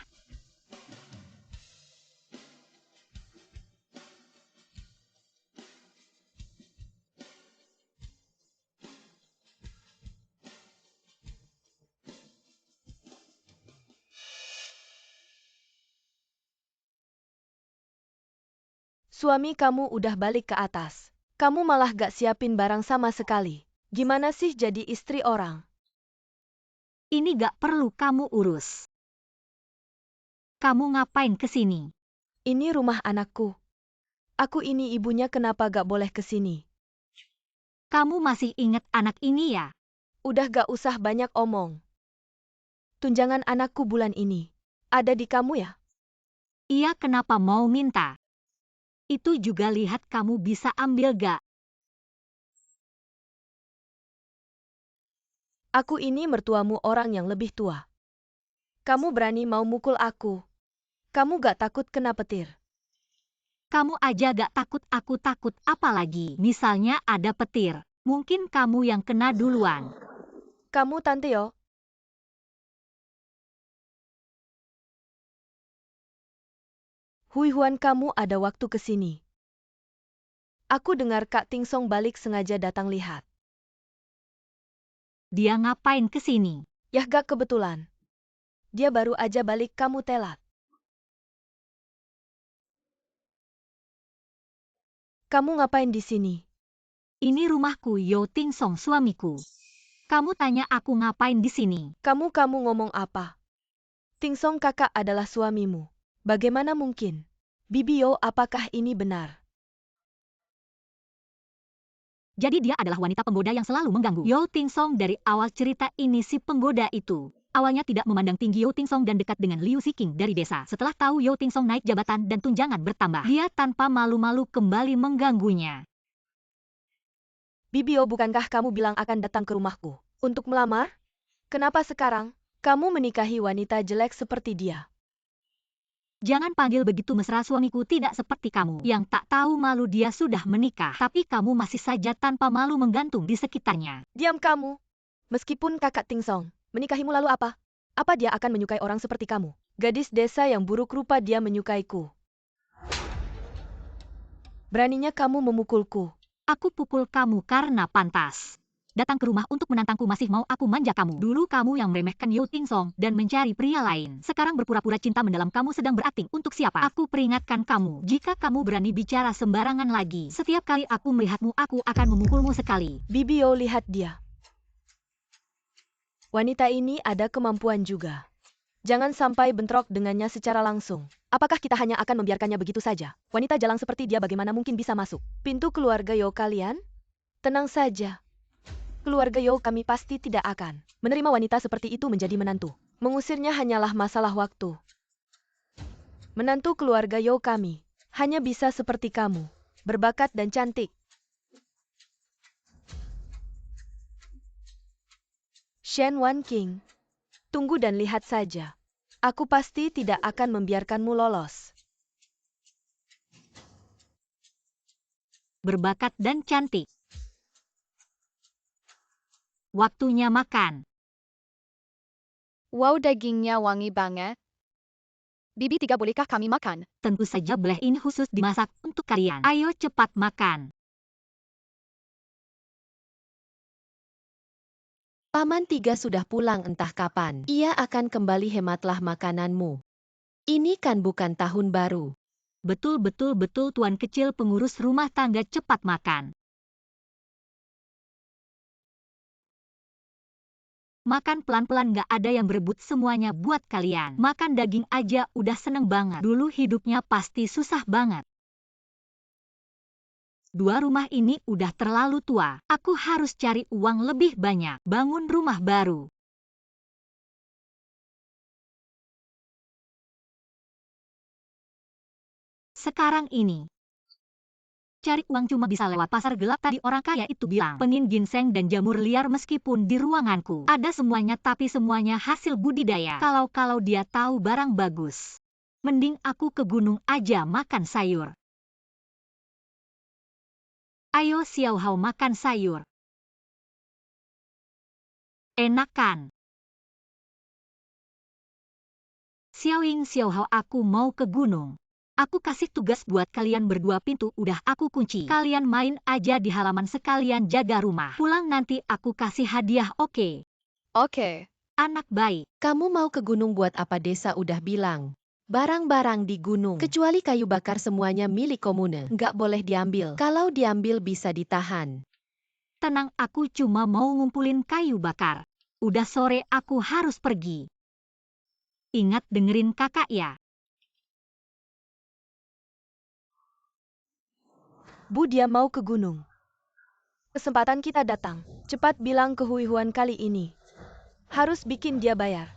Suami kamu udah balik ke atas. Kamu malah gak siapin barang sama sekali. Gimana sih jadi istri orang? Ini gak perlu kamu urus. Kamu ngapain ke sini? Ini rumah anakku. Aku ini ibunya, kenapa gak boleh ke sini? Kamu masih ingat anak ini ya? Udah gak usah banyak omong. Tunjangan anakku bulan ini. Ada di kamu ya? Iya, kenapa mau minta? Itu juga lihat kamu bisa ambil gak? Aku ini mertuamu, orang yang lebih tua. Kamu berani mau mukul aku? Kamu gak takut kena petir? Kamu aja gak takut, aku takut, apalagi misalnya ada petir. Mungkin kamu yang kena duluan. Kamu tante yo? Huihuan, kamu ada waktu ke sini. Aku dengar Kak Tingsong balik sengaja datang lihat. Dia ngapain ke sini? Yah, gak kebetulan. Dia baru aja balik, kamu telat. Kamu ngapain di sini? Ini rumahku, Yo Tingsong, suamiku. Kamu tanya aku ngapain di sini? Kamu ngomong apa? Tingsong kakak adalah suamimu. Bagaimana mungkin? Bibi Yo, apakah ini benar? Jadi dia adalah wanita penggoda yang selalu mengganggu. Yo Tingsong dari awal cerita ini si penggoda itu. Awalnya tidak memandang tinggi Yo Tingsong dan dekat dengan Liu Siking dari desa. Setelah tahu Yo Tingsong naik jabatan dan tunjangan bertambah, dia tanpa malu-malu kembali mengganggunya. Bibi Yo, bukankah kamu bilang akan datang ke rumahku untuk melamar? Kenapa sekarang kamu menikahi wanita jelek seperti dia? Jangan panggil begitu mesra, suamiku tidak seperti kamu yang tak tahu malu, dia sudah menikah. Tapi kamu masih saja tanpa malu menggantung di sekitarnya. Diam kamu. Meskipun kakak Tingsong menikahimu, lalu apa? Apa dia akan menyukai orang seperti kamu? Gadis desa yang buruk rupa, dia menyukaiku. Beraninya kamu memukulku. Aku pukul kamu karena pantas. Datang ke rumah untuk menantangku, masih mau aku manja kamu. Dulu kamu yang meremehkan Yo Tingsong dan mencari pria lain. Sekarang berpura-pura cinta mendalam, kamu sedang berakting untuk siapa? Aku peringatkan kamu, jika kamu berani bicara sembarangan lagi, setiap kali aku melihatmu, aku akan memukulmu sekali. Bibi Yo, lihat dia. Wanita ini ada kemampuan juga. Jangan sampai bentrok dengannya secara langsung. Apakah kita hanya akan membiarkannya begitu saja? Wanita jalang seperti dia bagaimana mungkin bisa masuk pintu keluarga Yo kalian? Tenang saja. Keluarga Yo kami pasti tidak akan menerima wanita seperti itu menjadi menantu. Mengusirnya hanyalah masalah waktu. Menantu keluarga Yo kami hanya bisa seperti kamu, berbakat dan cantik. Shen Wan King, tunggu dan lihat saja. Aku pasti tidak akan membiarkanmu lolos. Berbakat dan cantik. Waktunya makan. Wow, dagingnya wangi banget. Bibi Tiga, bolehkah kami makan? Tentu saja boleh, ini khusus dimasak untuk kalian. Ayo cepat makan. Paman Tiga sudah pulang entah kapan. Ia akan kembali, hematlah makananmu. Ini kan bukan tahun baru. Betul Tuan kecil pengurus rumah tangga, cepat makan. Makan pelan-pelan, gak ada yang berebut, semuanya buat kalian. Makan daging aja udah seneng banget. Dulu hidupnya pasti susah banget. Dua rumah ini udah terlalu tua. Aku harus cari uang lebih banyak, bangun rumah baru. Sekarang ini, cari uang cuma bisa lewat pasar gelap. Tadi orang kaya itu bilang penin ginseng dan jamur liar, meskipun di ruanganku ada semuanya, tapi semuanya hasil budidaya. Kalau dia tahu barang bagus, mending aku ke gunung aja makan sayur. Ayo Xiao Hao, makan sayur. Enak kan? Xiao Ying, Xiao Hao, aku mau ke gunung. Aku kasih tugas buat kalian berdua, pintu udah aku kunci. Kalian main aja di halaman sekalian jaga rumah. Pulang nanti aku kasih hadiah, oke? Oke. Anak baik. Kamu mau ke gunung buat apa? Desa udah bilang. Barang-barang di gunung, kecuali kayu bakar semuanya milik komune. Nggak boleh diambil. Kalau diambil bisa ditahan. Tenang, aku cuma mau ngumpulin kayu bakar. Udah sore aku harus pergi. Ingat dengerin kakak ya. Bu, dia mau ke gunung. Kesempatan kita datang. Cepat bilang ke Hui Huan kali ini. Harus bikin dia bayar.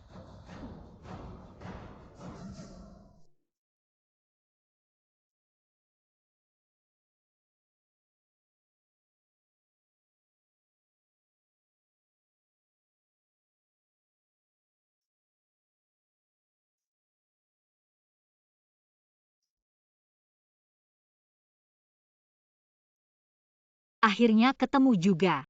Akhirnya ketemu juga.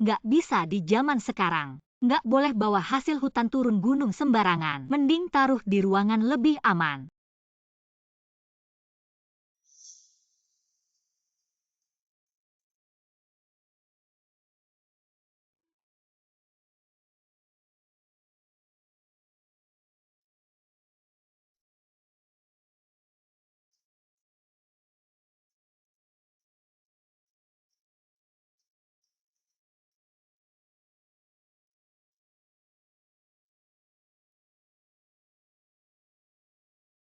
Nggak bisa di zaman sekarang. Nggak boleh bawa hasil hutan turun gunung sembarangan. Mending taruh di ruangan lebih aman.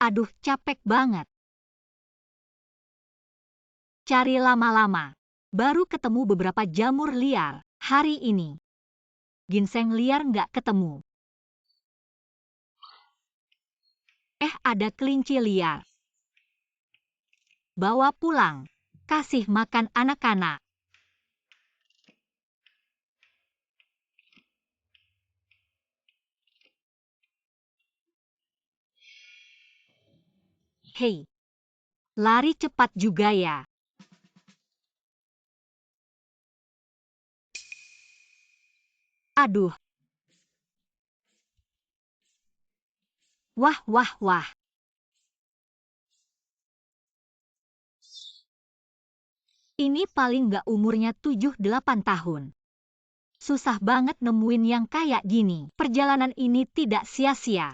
Aduh, capek banget. Cari lama-lama. Baru ketemu beberapa jamur liar hari ini. Ginseng liar nggak ketemu. Ada kelinci liar. Bawa pulang. Kasih makan anak-anak. Hei, lari cepat juga ya. Aduh. Wah, wah, wah. Ini paling nggak umurnya 7-8 tahun. Susah banget nemuin yang kayak gini. Perjalanan ini tidak sia-sia.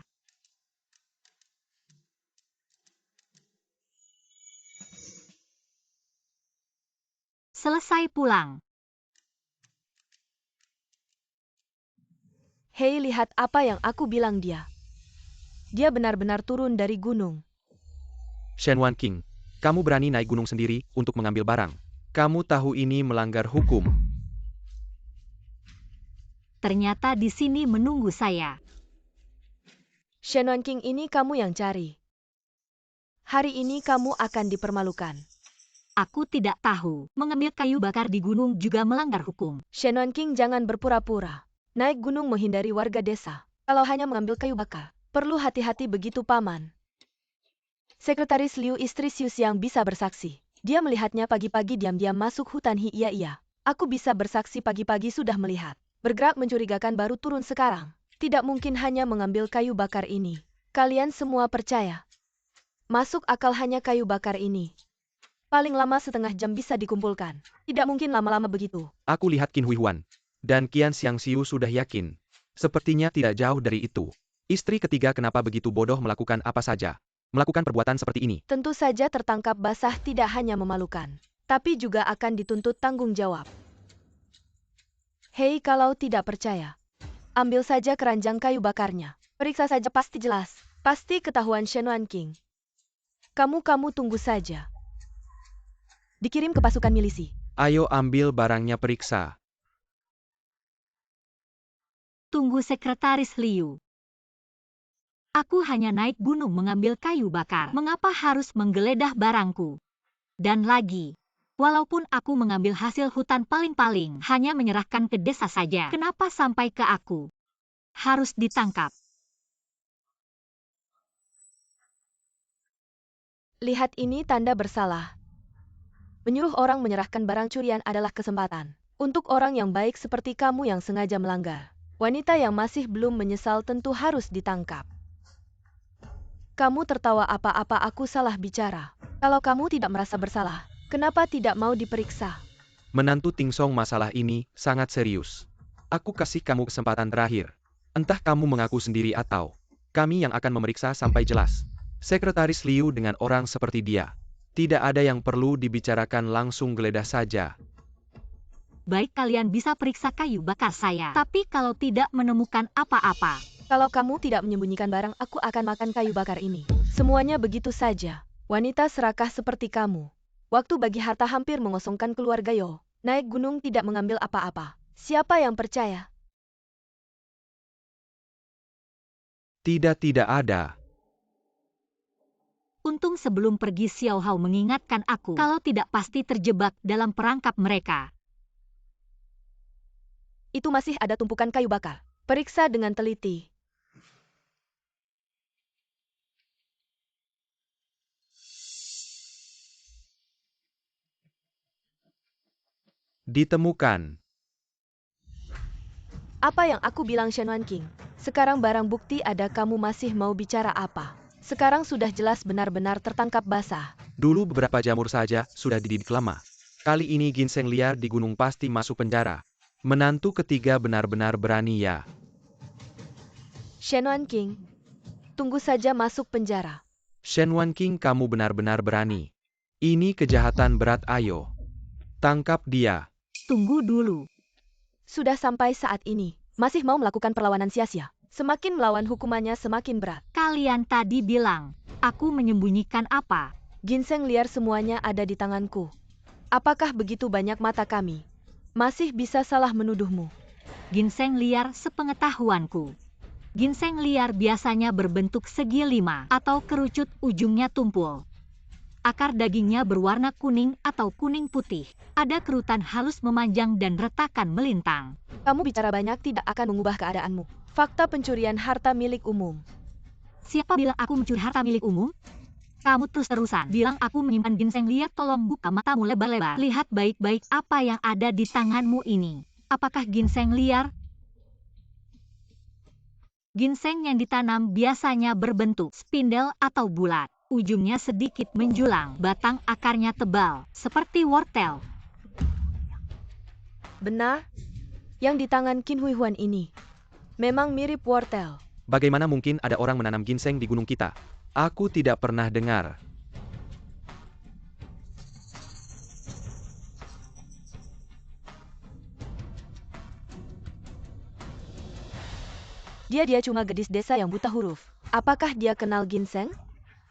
Selesai pulang. Hei, lihat apa yang aku bilang dia. Dia benar-benar turun dari gunung. Shen Wan King, kamu berani naik gunung sendiri untuk mengambil barang. Kamu tahu ini melanggar hukum. Ternyata di sini menunggu saya. Shen Wan King, ini kamu yang cari. Hari ini kamu akan dipermalukan. Aku tidak tahu, mengambil kayu bakar di gunung juga melanggar hukum. Shen Wan King, jangan berpura-pura. Naik gunung menghindari warga desa. Kalau hanya mengambil kayu bakar, perlu hati-hati begitu, Paman. Sekretaris Liu, istri Sius yang bisa bersaksi. Dia melihatnya pagi-pagi diam-diam masuk hutan. Iya. Aku bisa bersaksi pagi-pagi sudah melihat. Bergerak mencurigakan baru turun sekarang. Tidak mungkin hanya mengambil kayu bakar ini. Kalian semua percaya. Masuk akal hanya kayu bakar ini. Paling lama setengah jam bisa dikumpulkan. Tidak mungkin lama-lama begitu. Aku lihat Qin Hui Huan. Dan Qian Xiangxiu sudah yakin. Sepertinya tidak jauh dari itu. Istri ketiga kenapa begitu bodoh melakukan apa saja. Melakukan perbuatan seperti ini. Tentu saja tertangkap basah tidak hanya memalukan. Tapi juga akan dituntut tanggung jawab. Hei, kalau tidak percaya, ambil saja keranjang kayu bakarnya. Periksa saja, pasti jelas. Pasti ketahuan Shen Wan King. Kamu tunggu saja. Dikirim ke pasukan milisi. Ayo ambil barangnya, periksa. Tunggu, Sekretaris Liu. Aku hanya naik gunung mengambil kayu bakar. Mengapa harus menggeledah barangku? Dan lagi, walaupun aku mengambil hasil hutan paling-paling, hanya menyerahkan ke desa saja. Kenapa sampai ke aku? Harus ditangkap. Lihat, ini tanda bersalah. Menyuruh orang menyerahkan barang curian adalah kesempatan. Untuk orang yang baik seperti kamu yang sengaja melanggar. Wanita yang masih belum menyesal tentu harus ditangkap. Kamu tertawa apa-apa aku salah bicara. Kalau kamu tidak merasa bersalah, kenapa tidak mau diperiksa? Menantu Ting Song, masalah ini sangat serius. Aku kasih kamu kesempatan terakhir. Entah kamu mengaku sendiri atau kami yang akan memeriksa sampai jelas. Sekretaris Liu dengan orang seperti dia. Tidak ada yang perlu dibicarakan, langsung geledah saja. Baik, kalian bisa periksa kayu bakar saya. Tapi kalau tidak menemukan apa-apa, Kalau kamu tidak menyembunyikan barang, aku akan makan kayu bakar ini. Semuanya begitu saja. Wanita serakah seperti kamu. Waktu bagi harta hampir mengosongkan keluarga Yo. Naik gunung tidak mengambil apa-apa. Siapa yang percaya? Tidak ada. untung sebelum pergi Xiao Hao mengingatkan aku kalau tidak pasti terjebak dalam perangkap mereka. Itu masih ada tumpukan kayu bakar. Periksa dengan teliti. Ditemukan. Apa yang aku bilang, Shen Wan King? Sekarang barang bukti ada, kamu masih mau bicara apa? Sekarang sudah jelas benar-benar tertangkap basah. Dulu beberapa jamur saja sudah dididik lama. Kali ini ginseng liar di gunung pasti masuk penjara. Menantu ketiga benar-benar berani ya. Shen Wan King, tunggu saja masuk penjara. Shen Wan King, kamu benar-benar berani. Ini kejahatan berat, ayo. Tangkap dia. Tunggu dulu. Sudah sampai saat ini, masih mau melakukan perlawanan sia-sia. Semakin melawan hukumannya semakin berat. Kalian tadi bilang, aku menyembunyikan apa? Ginseng liar semuanya ada di tanganku. Apakah begitu banyak mata kami? Masih bisa salah menuduhmu. Ginseng liar sepengetahuanku. Ginseng liar biasanya berbentuk segi 5 atau kerucut, ujungnya tumpul. Akar dagingnya berwarna kuning atau kuning putih. Ada kerutan halus memanjang dan retakan melintang. Kamu bicara banyak tidak akan mengubah keadaanmu. Fakta pencurian harta milik umum. Siapa bilang aku mencuri harta milik umum? Kamu terus-terusan bilang aku menyimpan ginseng liar. Tolong buka matamu lebar-lebar. Lihat baik-baik apa yang ada di tanganmu ini. Apakah ginseng liar? Ginseng yang ditanam biasanya berbentuk spindel atau bulat. Ujungnya sedikit menjulang, batang akarnya tebal, seperti wortel. Benar? Yang di tangan Qin Huihuan ini memang mirip wortel. Bagaimana mungkin ada orang menanam ginseng di gunung kita? Aku tidak pernah dengar. Dia cuma gadis desa yang buta huruf. Apakah dia kenal ginseng?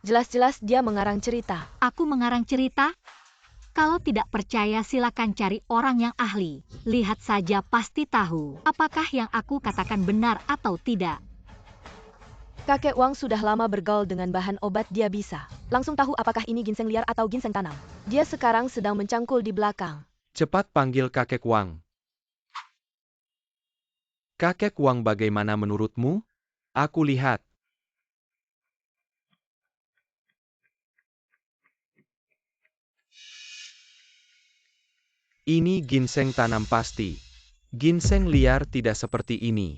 Jelas-jelas dia mengarang cerita. Aku mengarang cerita? Kalau tidak percaya silakan cari orang yang ahli. Lihat saja pasti tahu apakah yang aku katakan benar atau tidak. Kakek Wang sudah lama bergaul dengan bahan obat, dia bisa langsung tahu apakah ini ginseng liar atau ginseng tanam. Dia sekarang sedang mencangkul di belakang. Cepat panggil kakek Wang. Kakek Wang, bagaimana menurutmu? Aku lihat. Ini ginseng tanam pasti. Ginseng liar tidak seperti ini.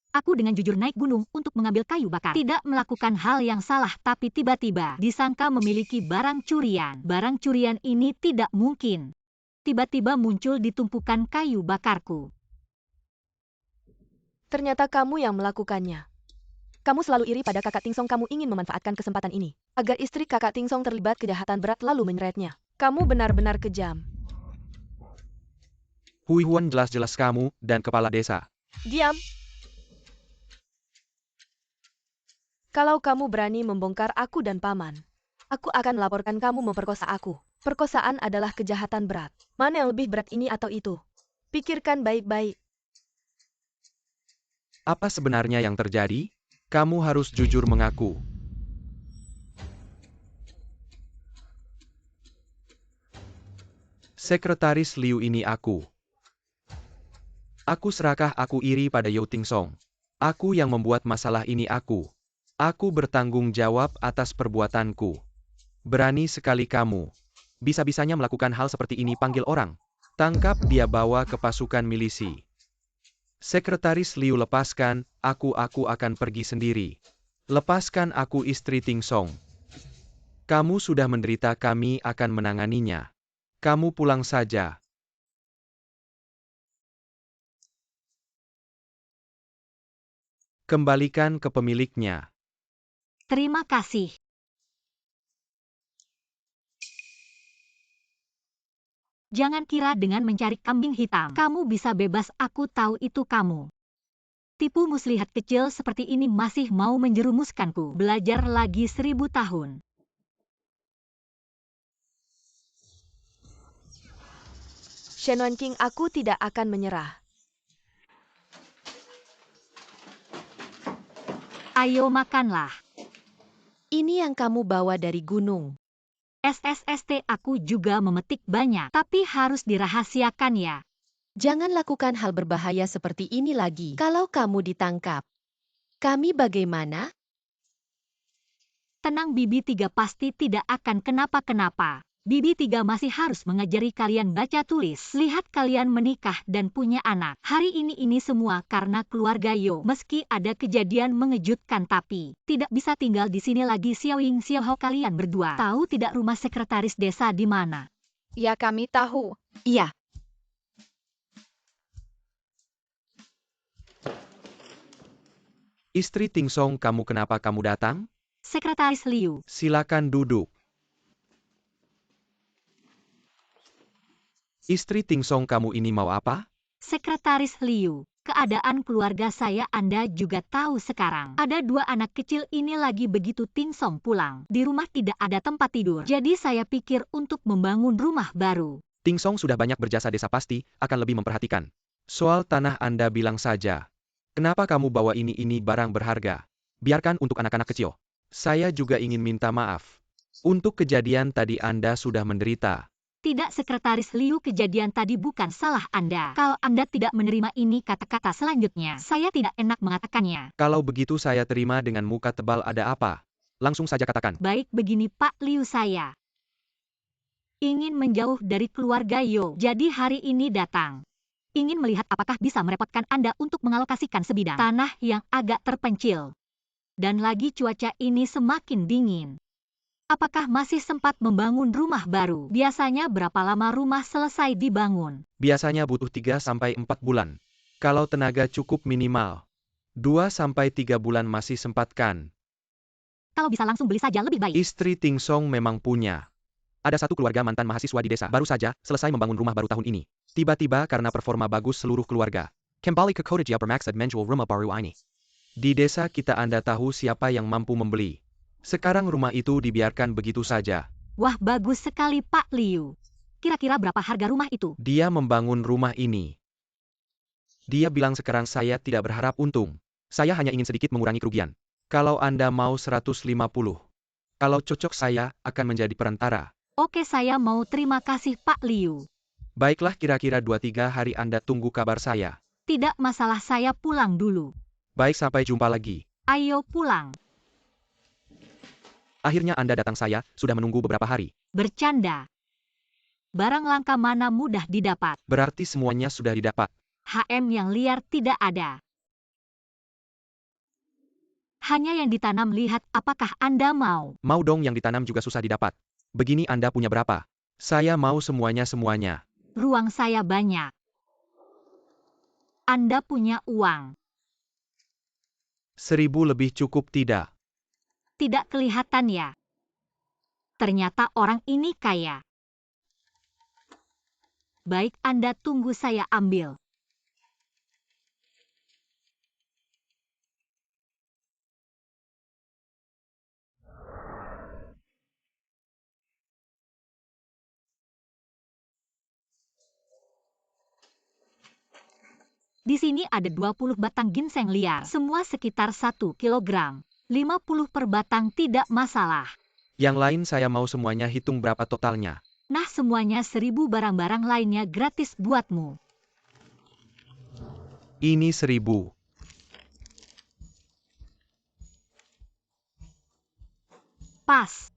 Aku dengan jujur naik gunung untuk mengambil kayu bakar. Tidak melakukan hal yang salah, tapi tiba-tiba disangka memiliki barang curian. Barang curian ini tidak mungkin. Tiba-tiba muncul di tumpukan kayu bakarku. Ternyata kamu yang melakukannya. Kamu selalu iri pada kakak Ting Song. Kamu ingin memanfaatkan kesempatan ini agar istri kakak Ting Song terlibat kejahatan berat lalu menyeretnya. Kamu benar-benar kejam. Huihuan, jelas-jelas kamu dan kepala desa. Diam. Kalau kamu berani membongkar aku dan paman, aku akan melaporkan kamu memperkosa aku. Perkosaan adalah kejahatan berat. Mana yang lebih berat, ini atau itu? Pikirkan baik-baik. Apa sebenarnya yang terjadi? Kamu harus jujur mengaku. Sekretaris Liu, ini aku. Aku serakah, aku iri pada Yo Ting Song. Aku yang membuat masalah ini, aku. Aku bertanggung jawab atas perbuatanku. Berani sekali kamu. Bisa-bisanya melakukan hal seperti ini, panggil orang. Tangkap dia, bawa ke pasukan milisi. Sekretaris Liu, lepaskan, aku akan pergi sendiri. Lepaskan aku, istri Ting Song. Kamu sudah menderita, kami akan menanganinya. Kamu pulang saja. Kembalikan ke pemiliknya. Terima kasih. Jangan kira dengan mencari kambing hitam, kamu bisa bebas, aku tahu itu kamu. Tipu muslihat kecil seperti ini masih mau menjerumuskanku. Belajar lagi 1000 tahun. Shen Wanqing, aku tidak akan menyerah. Ayo makanlah. Ini yang kamu bawa dari gunung. SSST, aku juga memetik banyak, tapi harus dirahasiakan ya. Jangan lakukan hal berbahaya seperti ini lagi. Kalau kamu ditangkap, kami bagaimana? Tenang, Bibi 3 pasti tidak akan kenapa-kenapa. Bibi 3 masih harus mengajari kalian baca tulis. Lihat kalian menikah dan punya anak. Hari ini semua karena keluarga Yo. Meski ada kejadian mengejutkan tapi tidak bisa tinggal di sini lagi. Xiaoying, Xiaohao, kalian berdua tahu tidak rumah sekretaris desa di mana? Ya, kami tahu. Iya. Istri Ting Song, kenapa kamu datang? Sekretaris Liu. Silakan duduk. Istri Ting Song, kamu ini mau apa? Sekretaris Liu, keadaan keluarga saya Anda juga tahu sekarang. Ada 2 anak kecil ini lagi begitu Ting Song pulang. Di rumah tidak ada tempat tidur. Jadi saya pikir untuk membangun rumah baru. Ting Song sudah banyak berjasa desa, pasti akan lebih memperhatikan. Soal tanah Anda bilang saja. Kenapa kamu bawa ini barang berharga? Biarkan untuk anak-anak kecil. Saya juga ingin minta maaf. Untuk kejadian tadi Anda sudah menderita. Tidak, Sekretaris Liu, kejadian tadi bukan salah Anda. Kalau Anda tidak menerima ini kata-kata selanjutnya, saya tidak enak mengatakannya. Kalau begitu saya terima dengan muka tebal, ada apa? Langsung saja katakan. Baik begini Pak Liu, saya ingin menjauh dari keluarga Yo. Jadi hari ini datang. Ingin melihat apakah bisa merepotkan Anda untuk mengalokasikan sebidang tanah yang agak terpencil. Dan lagi cuaca ini semakin dingin. Apakah masih sempat membangun rumah baru? Biasanya berapa lama rumah selesai dibangun? Biasanya butuh 3-4 bulan. Kalau tenaga cukup minimal 2-3 bulan masih sempat kan? Kalau bisa langsung beli saja lebih baik. Istri Ting Song memang punya. Ada satu keluarga mantan mahasiswa di desa, baru saja selesai membangun rumah baru tahun ini. Tiba-tiba karena performa bagus seluruh keluarga. Kembali ke kota Jia bermaksud menjual rumah baru ini. Di desa kita Anda tahu siapa yang mampu membeli. Sekarang rumah itu dibiarkan begitu saja. Wah, bagus sekali Pak Liu. Kira-kira berapa harga rumah itu? Dia membangun rumah ini. Dia bilang sekarang saya tidak berharap untung. Saya hanya ingin sedikit mengurangi kerugian. Kalau Anda mau 150. Kalau cocok saya akan menjadi perantara. Oke, saya mau, terima kasih Pak Liu. Baiklah, kira-kira 2-3 hari Anda tunggu kabar saya. Tidak masalah, saya pulang dulu. Baik, sampai jumpa lagi. Ayo pulang. Akhirnya Anda datang, saya sudah menunggu beberapa hari. Bercanda. Barang langka mana mudah didapat. Berarti semuanya sudah didapat. HM yang liar tidak ada. Hanya yang ditanam, lihat apakah Anda mau. Mau dong, yang ditanam juga susah didapat. Begini Anda punya berapa? Saya mau semuanya. Ruang saya banyak. Anda punya uang. 1000 lebih cukup tidak? Tidak kelihatan ya. Ternyata orang ini kaya. Baik, Anda tunggu, saya ambil. Di sini ada 20 batang ginseng liar, semua sekitar 1 kilogram. 50 per batang tidak masalah. Yang lain saya mau semuanya, hitung berapa totalnya. Nah, semuanya 1000, barang-barang lainnya gratis buatmu. Ini 1000. Pas.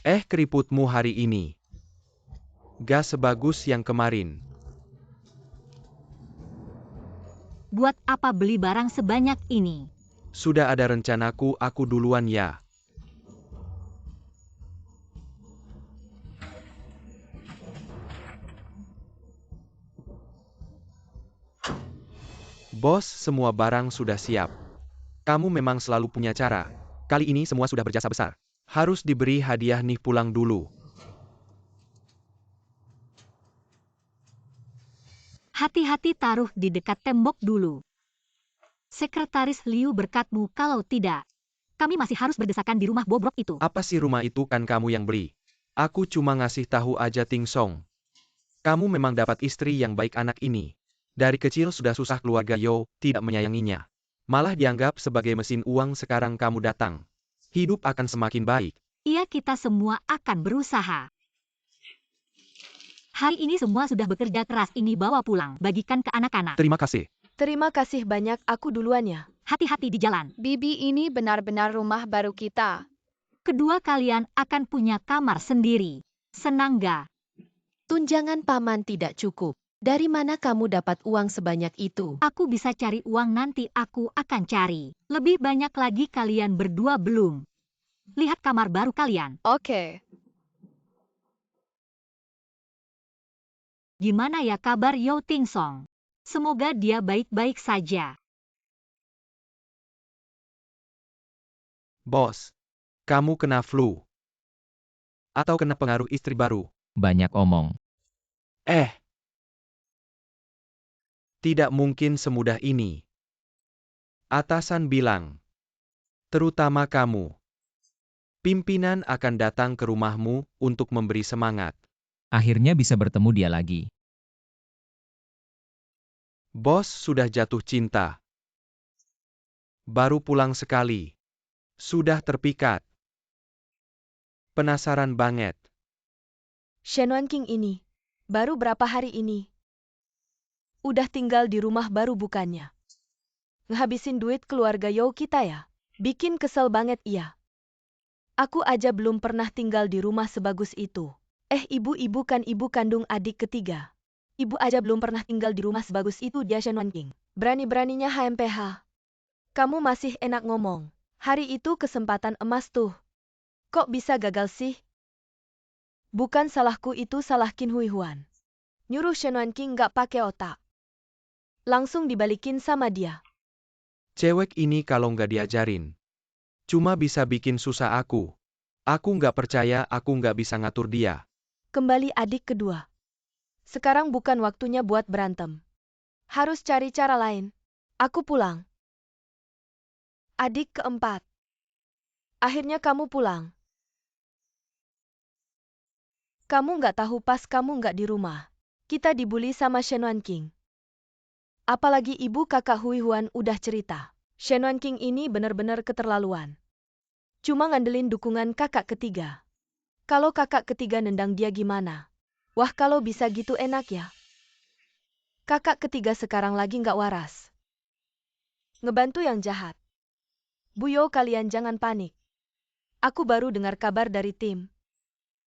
Keriputmu hari ini. Gak sebagus yang kemarin. Buat apa beli barang sebanyak ini? Sudah ada rencanaku, aku duluan ya. Bos, semua barang sudah siap. Kamu memang selalu punya cara. Kali ini semua sudah berjasa besar. Harus diberi hadiah nih, pulang dulu. Hati-hati taruh di dekat tembok dulu. Sekretaris Liu berkatmu, kalau tidak, kami masih harus berdesakan di rumah bobrok itu. Apa sih rumah itu, kan kamu yang beli? Aku cuma ngasih tahu aja, Ting Song. Kamu memang dapat istri yang baik anak ini. Dari kecil sudah susah keluarga Yo tidak menyayanginya. Malah dianggap sebagai mesin uang, sekarang kamu datang. Hidup akan semakin baik. Iya, kita semua akan berusaha. Hari ini semua sudah bekerja keras, ini bawa pulang, bagikan ke anak-anak. Terima kasih. Terima kasih banyak, aku duluan ya. Hati-hati di jalan. Bibi, ini benar-benar rumah baru kita. Kedua kalian akan punya kamar sendiri. Senang gak? Tunjangan paman tidak cukup. Dari mana kamu dapat uang sebanyak itu? Aku bisa cari uang, nanti aku akan cari. Lebih banyak lagi, kalian berdua belum lihat kamar baru kalian. Oke. Gimana ya kabar Yo Ting Song? Semoga dia baik-baik saja. Bos, kamu kena flu? Atau kena pengaruh istri baru? Banyak omong. Tidak mungkin semudah ini. Atasan bilang, terutama kamu. Pimpinan akan datang ke rumahmu untuk memberi semangat. Akhirnya bisa bertemu dia lagi. Bos sudah jatuh cinta. Baru pulang sekali. Sudah terpikat. Penasaran banget. Shen Wanqing ini, baru berapa hari ini? Udah tinggal di rumah baru bukannya. Ngehabisin duit keluarga Yo kita ya? Bikin kesel banget iya. Aku aja belum pernah tinggal di rumah sebagus itu. Ibu kan ibu kandung adik ketiga. Ibu aja belum pernah tinggal di rumah sebagus itu, dia Shen Wanqing. Berani-beraninya HMPH. Kamu masih enak ngomong. Hari itu kesempatan emas tuh. Kok bisa gagal sih? Bukan salahku, itu salah Qin Huihuan. Nyuruh Shen Wanqing gak pakai otak. Langsung dibalikin sama dia. Cewek ini kalau nggak diajarin, cuma bisa bikin susah aku. Aku nggak percaya aku nggak bisa ngatur dia. Kembali adik kedua. Sekarang bukan waktunya buat berantem. Harus cari cara lain. Aku pulang. Adik keempat. Akhirnya kamu pulang. Kamu nggak tahu pas kamu nggak di rumah. Kita dibully sama Shen Wanqing. Apalagi ibu kakak Huihuan udah cerita. Shen Wanqing ini benar-benar keterlaluan. Cuma ngandelin dukungan kakak ketiga. Kalau kakak ketiga nendang dia gimana? Wah, kalau bisa gitu enak ya. Kakak ketiga sekarang lagi nggak waras. Ngebantu yang jahat. Bu Yo, kalian jangan panik. Aku baru dengar kabar dari tim.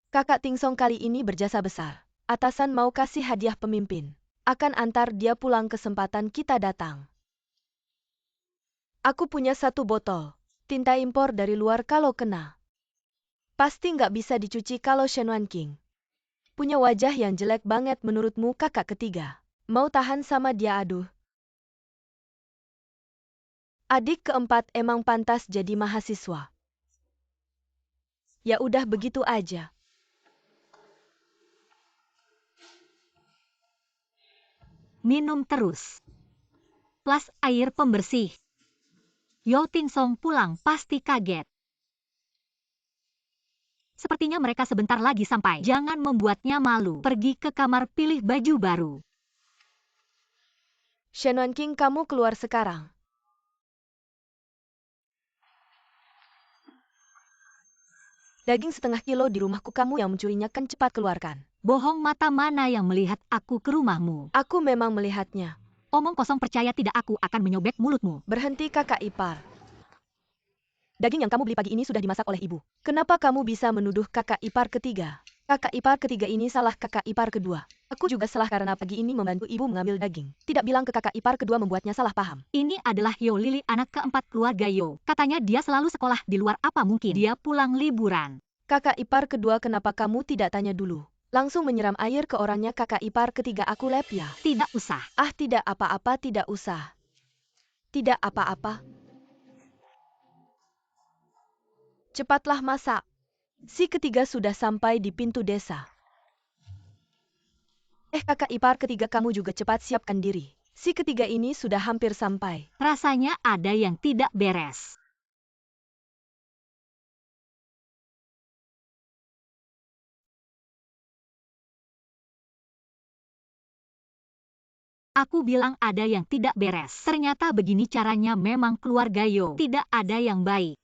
Kakak Ting Song kali ini berjasa besar. Atasan mau kasih hadiah pemimpin. Akan antar dia pulang kesempatan kita datang. Aku punya 1 botol. Tinta impor dari luar, kalau kena. Pasti nggak bisa dicuci kalau Shen Wanqing. Punya wajah yang jelek banget menurutmu kakak ketiga. Mau tahan sama dia, aduh. Adik keempat emang pantas jadi mahasiswa. Ya udah begitu aja. Minum terus. Plus air pembersih. Yo Ting Song pulang pasti kaget. Sepertinya mereka sebentar lagi sampai. Jangan membuatnya malu. Pergi ke kamar, pilih baju baru. Shen Wanqing, kamu keluar sekarang. Daging 1/2 kilo di rumahku, kamu yang mencurinya, kan cepat keluarkan. Bohong, mata mana yang melihat aku ke rumahmu? Aku memang melihatnya. Omong kosong, percaya tidak, aku akan menyobek mulutmu. Berhenti kakak ipar. Daging yang kamu beli pagi ini sudah dimasak oleh ibu. Kenapa kamu bisa menuduh kakak ipar ketiga? Kakak ipar ketiga ini salah kakak ipar kedua. Aku juga salah karena pagi ini membantu ibu mengambil daging. Tidak bilang ke kakak ipar kedua membuatnya salah paham. Ini adalah Yo Lili, anak keempat keluarga Yo. Katanya dia selalu sekolah di luar, apa mungkin dia pulang liburan. Kakak ipar kedua, kenapa kamu tidak tanya dulu? Langsung menyiram air ke orangnya. Kakak ipar ketiga, aku lep ya. Tidak usah. Ah, tidak apa-apa, tidak usah. Tidak apa-apa. Cepatlah masak. Si ketiga sudah sampai di pintu desa. Kakak ipar ketiga, kamu juga cepat siapkan diri. Si ketiga ini sudah hampir sampai. Rasanya ada yang tidak beres. Aku bilang ada yang tidak beres. Ternyata begini caranya, memang keluarga Yo. Tidak ada yang baik.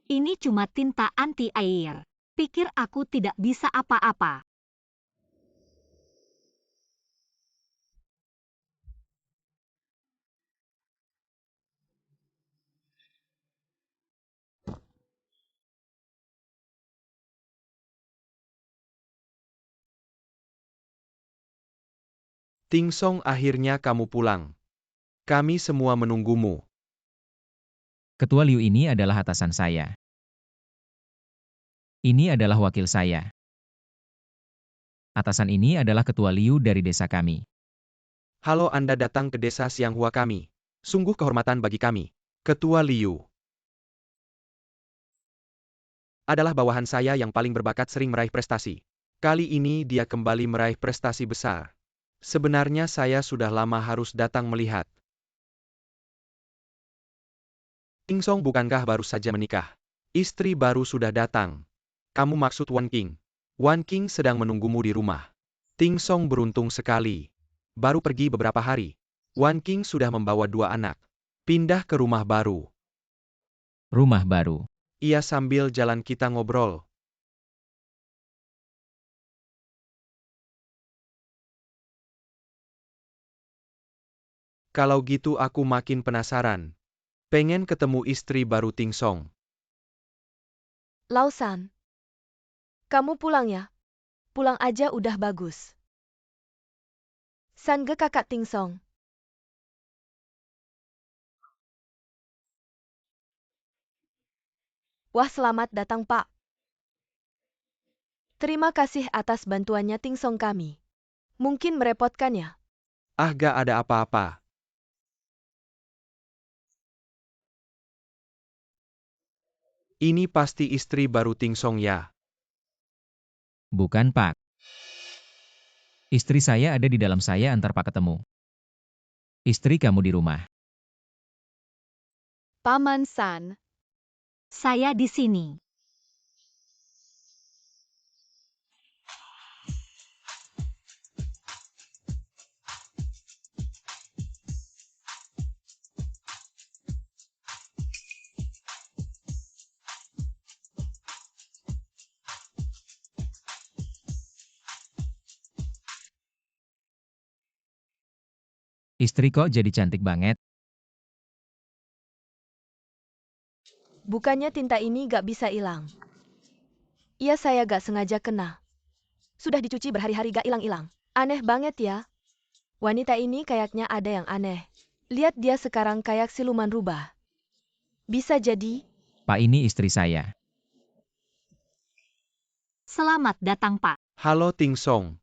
Ini cuma tinta anti air. Pikir aku tidak bisa apa-apa. Ting Song, akhirnya kamu pulang. Kami semua menunggumu. Ketua Liu ini adalah atasan saya. Ini adalah wakil saya. Atasan ini adalah Ketua Liu dari desa kami. Halo, Anda datang ke desa Xianghua kami. Sungguh kehormatan bagi kami. Ketua Liu adalah bawahan saya yang paling berbakat, sering meraih prestasi. Kali ini dia kembali meraih prestasi besar. Sebenarnya saya sudah lama harus datang melihat. Ting Song, bukankah baru saja menikah? Istri baru sudah datang. Kamu maksud Wan Qing? Wan Qing sedang menunggumu di rumah. Ting Song beruntung sekali. Baru pergi beberapa hari. Wan Qing sudah membawa 2 anak. Pindah ke rumah baru. Rumah baru. Iya, sambil jalan kita ngobrol. Kalau gitu aku makin penasaran. Pengen ketemu istri baru Ting Song. Lausan. Kamu pulang ya? Pulang aja udah bagus. Sangge kakak Ting Song. Wah, selamat datang Pak. Terima kasih atas bantuannya Ting Song kami. Mungkin merepotkan ya? Ah, gak ada apa-apa. Ini pasti istri baru Ting Song ya? Bukan, Pak. Istri saya ada di dalam, saya antar Pak ketemu. Istri kamu di rumah. Paman San. Saya di sini. Istri kok jadi cantik banget? Bukannya tinta ini gak bisa hilang. Iya, saya gak sengaja kena. Sudah dicuci berhari-hari gak hilang-hilang. Aneh banget ya. Wanita ini kayaknya ada yang aneh. Lihat dia sekarang kayak siluman rubah. Bisa jadi. Pak, ini istri saya. Selamat datang, Pak. Halo Ting Song.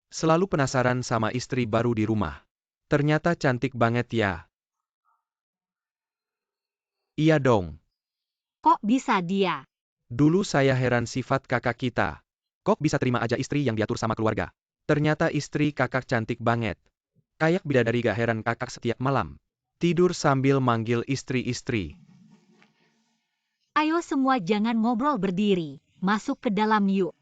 Selalu penasaran sama istri baru di rumah. Ternyata cantik banget ya. Iya dong. Kok bisa dia? Dulu saya heran sifat kakak kita. Kok bisa terima aja istri yang diatur sama keluarga? Ternyata istri kakak cantik banget. Kayak bidadari, gak heran kakak setiap malam tidur sambil manggil istri-istri. Ayo semua jangan ngobrol, berdiri. Masuk ke dalam yuk.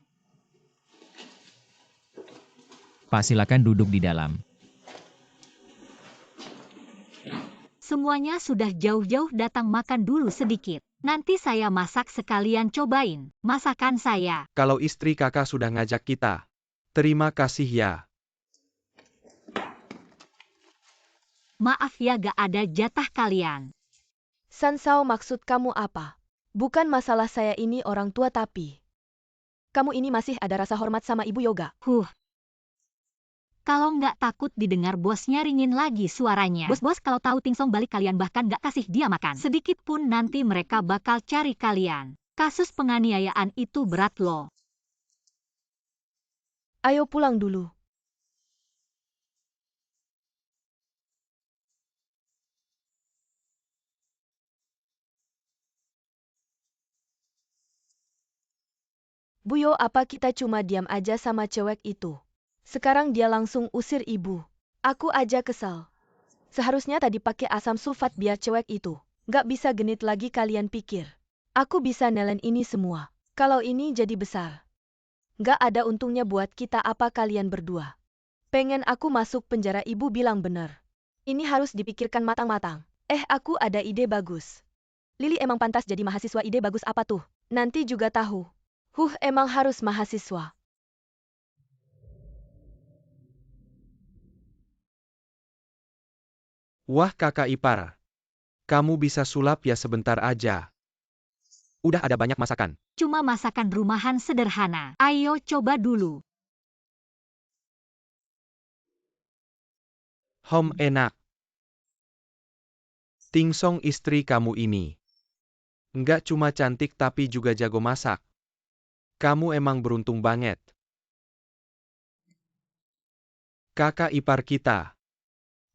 Pak, silakan duduk di dalam. Semuanya sudah jauh-jauh datang, makan dulu sedikit. Nanti saya masak sekalian cobain masakan saya. Kalau istri kakak sudah ngajak kita. Terima kasih ya. Maaf ya, gak ada jatah kalian. Sansao, maksud kamu apa? Bukan masalah saya ini orang tua tapi... Kamu ini masih ada rasa hormat sama Ibu Yoga? Kalau nggak takut didengar bosnya ringin lagi suaranya. Bos-bos kalau tahu Ting Song balik kalian bahkan nggak kasih dia makan. Sedikit pun nanti mereka bakal cari kalian. Kasus penganiayaan itu berat loh. Ayo pulang dulu. Buyo, apa kita cuma diam aja sama cewek itu? Sekarang dia langsung usir ibu. Aku aja kesal. Seharusnya tadi pakai asam sulfat biar cewek itu nggak bisa genit lagi. Kalian pikir aku bisa nelen ini semua? Kalau ini jadi besar, nggak ada untungnya buat kita. Apa kalian berdua pengen aku masuk penjara? Ibu bilang bener. Ini harus dipikirkan matang-matang. Aku ada ide bagus. Lily emang pantas jadi mahasiswa. Ide bagus apa tuh? Nanti juga tahu. Emang harus mahasiswa. Wah kakak ipar. Kamu bisa sulap ya sebentar aja. Udah ada banyak masakan. Cuma masakan rumahan sederhana. Ayo coba dulu. Enak. Ting Song, istri kamu ini nggak cuma cantik tapi juga jago masak. Kamu emang beruntung banget. Kakak ipar kita.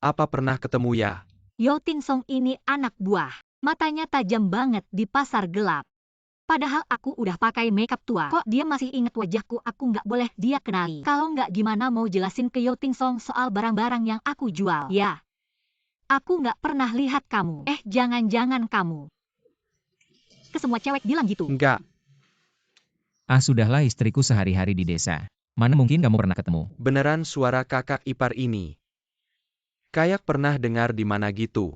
Apa pernah ketemu ya? Yo, Ting Song ini anak buah. Matanya tajam banget di pasar gelap. Padahal aku udah pakai makeup tua. Kok dia masih inget wajahku? Aku nggak boleh dia kenali. Kalau nggak gimana mau jelasin ke Yo Ting Song soal barang-barang yang aku jual? Ya. Aku nggak pernah lihat kamu. Jangan-jangan kamu. Ke semua cewek bilang gitu. Enggak. Sudahlah, istriku sehari-hari di desa. Mana mungkin kamu pernah ketemu? Beneran suara kakak ipar ini. Kayak pernah dengar di mana gitu.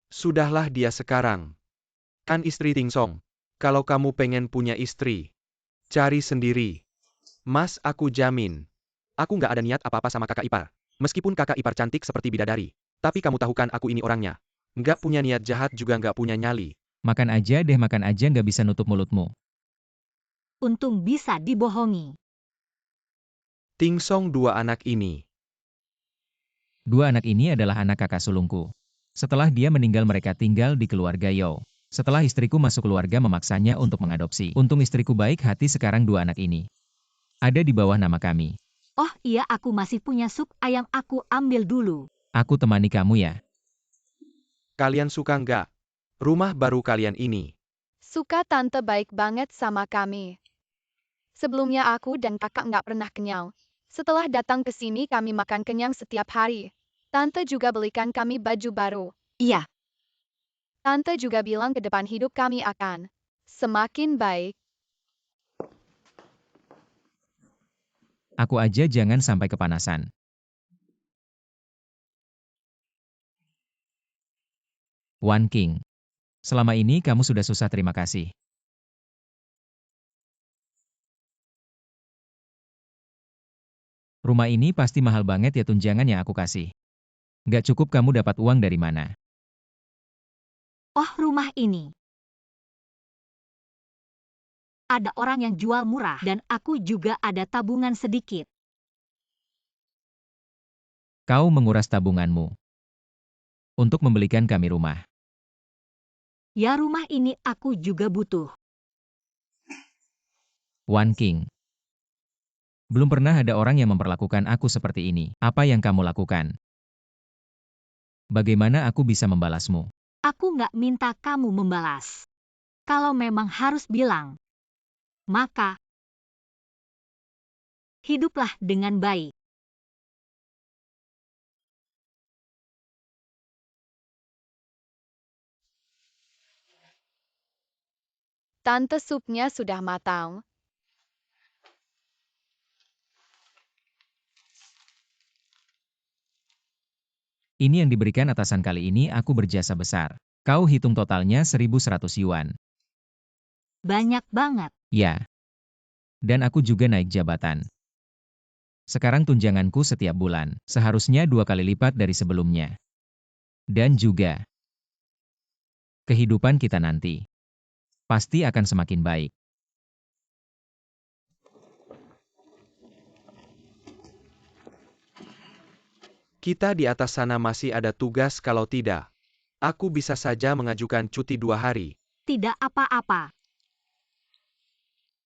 Sudahlah, dia sekarang kan istri Ting Song. Kalau kamu pengen punya istri, cari sendiri. Mas, aku jamin. Aku nggak ada niat apa-apa sama kakak ipar. Meskipun kakak ipar cantik seperti bidadari. Tapi kamu tahu kan aku ini orangnya. Nggak punya niat jahat juga nggak punya nyali. Makan aja deh, makan aja, nggak bisa nutup mulutmu. Untung bisa dibohongi. Ting Song, dua anak ini. Dua anak ini adalah anak kakak sulungku. Setelah dia meninggal mereka tinggal di keluarga Yo. Setelah istriku masuk keluarga memaksanya untuk mengadopsi. Untung istriku baik hati, sekarang dua anak ini ada di bawah nama kami. Oh iya, aku masih punya sup ayam, aku ambil dulu. Aku temani kamu ya. Kalian suka nggak rumah baru kalian ini? Suka, tante baik banget sama kami. Sebelumnya aku dan kakak nggak pernah kenyang. Setelah datang ke sini kami makan kenyang setiap hari. Tante juga belikan kami baju baru. Iya. Tante juga bilang ke depan hidup kami akan semakin baik. Aku aja jangan sampai kepanasan. Wan King. Selama ini kamu sudah susah, terima kasih. Rumah ini pasti mahal banget ya tunjangan yang aku kasih. Nggak cukup, kamu dapat uang dari mana? Oh, rumah ini. Ada orang yang jual murah dan aku juga ada tabungan sedikit. Kau menguras tabunganmu untuk membelikan kami rumah. Ya, rumah ini aku juga butuh. Wan King. Belum pernah ada orang yang memperlakukan aku seperti ini. Apa yang kamu lakukan? Bagaimana aku bisa membalasmu? Aku nggak minta kamu membalas. Kalau memang harus bilang, maka hiduplah dengan baik. Tante, supnya sudah matang. Ini yang diberikan atasan kali ini, aku berjasa besar. Kau hitung totalnya 1.100 yuan. Banyak banget. Ya. Dan aku juga naik jabatan. Sekarang tunjanganku setiap bulan, seharusnya 2 kali lipat dari sebelumnya. Dan juga kehidupan kita nanti pasti akan semakin baik. Kita di atas sana masih ada tugas, kalau tidak, aku bisa saja mengajukan cuti 2 hari. Tidak apa-apa.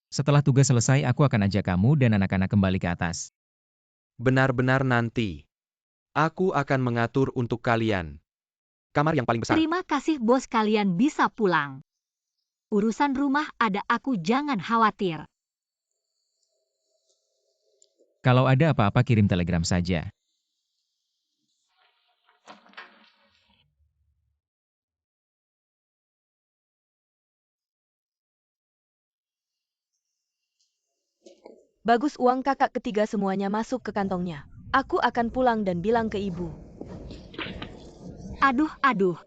Setelah tugas selesai aku akan ajak kamu dan anak-anak kembali ke atas. Benar-benar nanti. Aku akan mengatur untuk kalian. Kamar yang paling besar. Terima kasih bos, kalian bisa pulang. Urusan rumah ada aku, jangan khawatir. Kalau ada apa-apa kirim telegram saja. Bagus, uang kakak ketiga semuanya masuk ke kantongnya. Aku akan pulang dan bilang ke ibu. Aduh.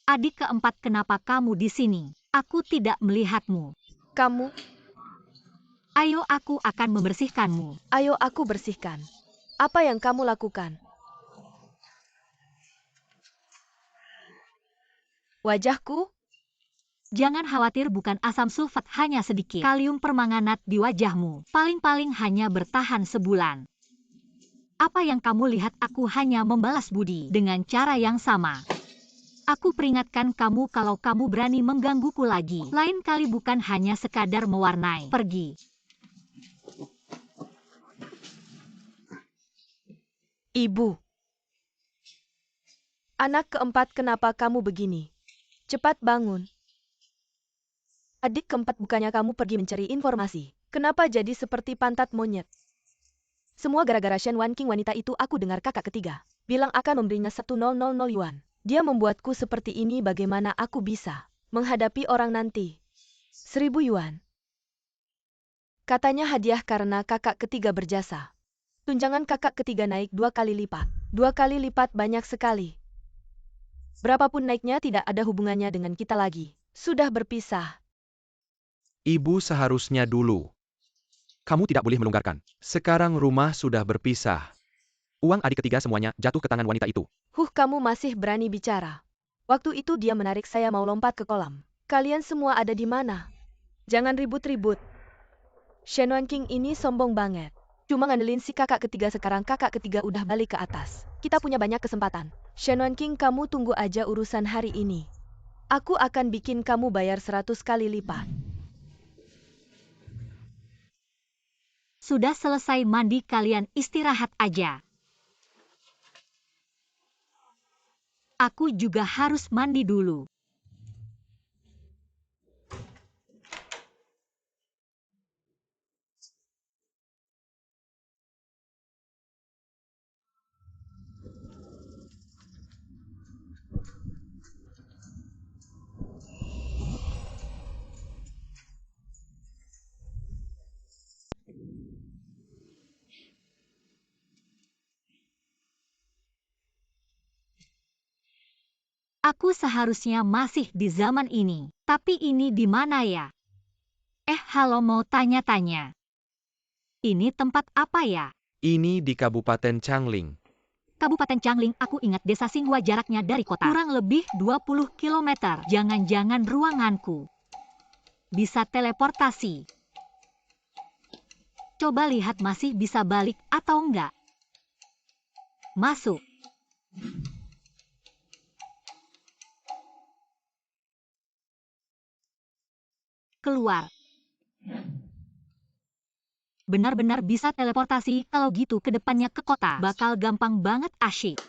Adik keempat, kenapa kamu di sini? Aku tidak melihatmu. Kamu, Ayo, aku akan membersihkanmu. ayo aku bersihkan. Apa yang kamu lakukan? Wajahku? Jangan khawatir, bukan asam sulfat, hanya sedikit kalium permanganat di wajahmu. Paling-paling hanya bertahan sebulan. Apa yang kamu lihat? Aku hanya membalas budi dengan cara yang sama. Aku peringatkan kamu kalau kamu berani menggangguku lagi. Lain kali bukan hanya sekadar mewarnai. Pergi. Ibu. Anak keempat, kenapa kamu begini? Cepat bangun. Adik keempat, bukannya kamu pergi mencari informasi. Kenapa jadi seperti pantat monyet? Semua gara-gara Shen Wan King wanita itu. Aku dengar kakak ketiga bilang akan memberinya 1.000 yuan. Dia membuatku seperti ini, bagaimana aku bisa menghadapi orang nanti? 1.000 yuan. Katanya hadiah karena kakak ketiga berjasa. Tunjangan kakak ketiga naik 2 kali lipat. 2 kali lipat banyak sekali. Berapapun naiknya tidak ada hubungannya dengan kita lagi. Sudah berpisah. Ibu seharusnya dulu. Kamu tidak boleh melonggarkan. Sekarang rumah sudah berpisah. Uang adik ketiga semuanya jatuh ke tangan wanita itu. Kamu masih berani bicara. Waktu itu dia menarik saya mau lompat ke kolam. Kalian semua ada di mana? Jangan ribut-ribut. Shen Wan King ini sombong banget. Cuma ngandelin si kakak ketiga, sekarang kakak ketiga udah balik ke atas. Kita punya banyak kesempatan. Shen Wan King, kamu tunggu aja urusan hari ini. Aku akan bikin kamu bayar 100 kali lipat. Sudah selesai mandi, kalian istirahat aja. Aku juga harus mandi dulu. Aku seharusnya masih di zaman ini. Tapi ini di mana ya? Halo, mau tanya-tanya. Ini tempat apa ya? Ini di Kabupaten Changling. Kabupaten Changling, aku ingat desa Xinghua, jaraknya dari kota kurang lebih 20 km. Jangan-jangan ruanganku bisa teleportasi. Coba lihat masih bisa balik atau enggak. Masuk. Keluar. Benar-benar bisa teleportasi. Kalau gitu ke depannya ke kota bakal gampang banget, asyik.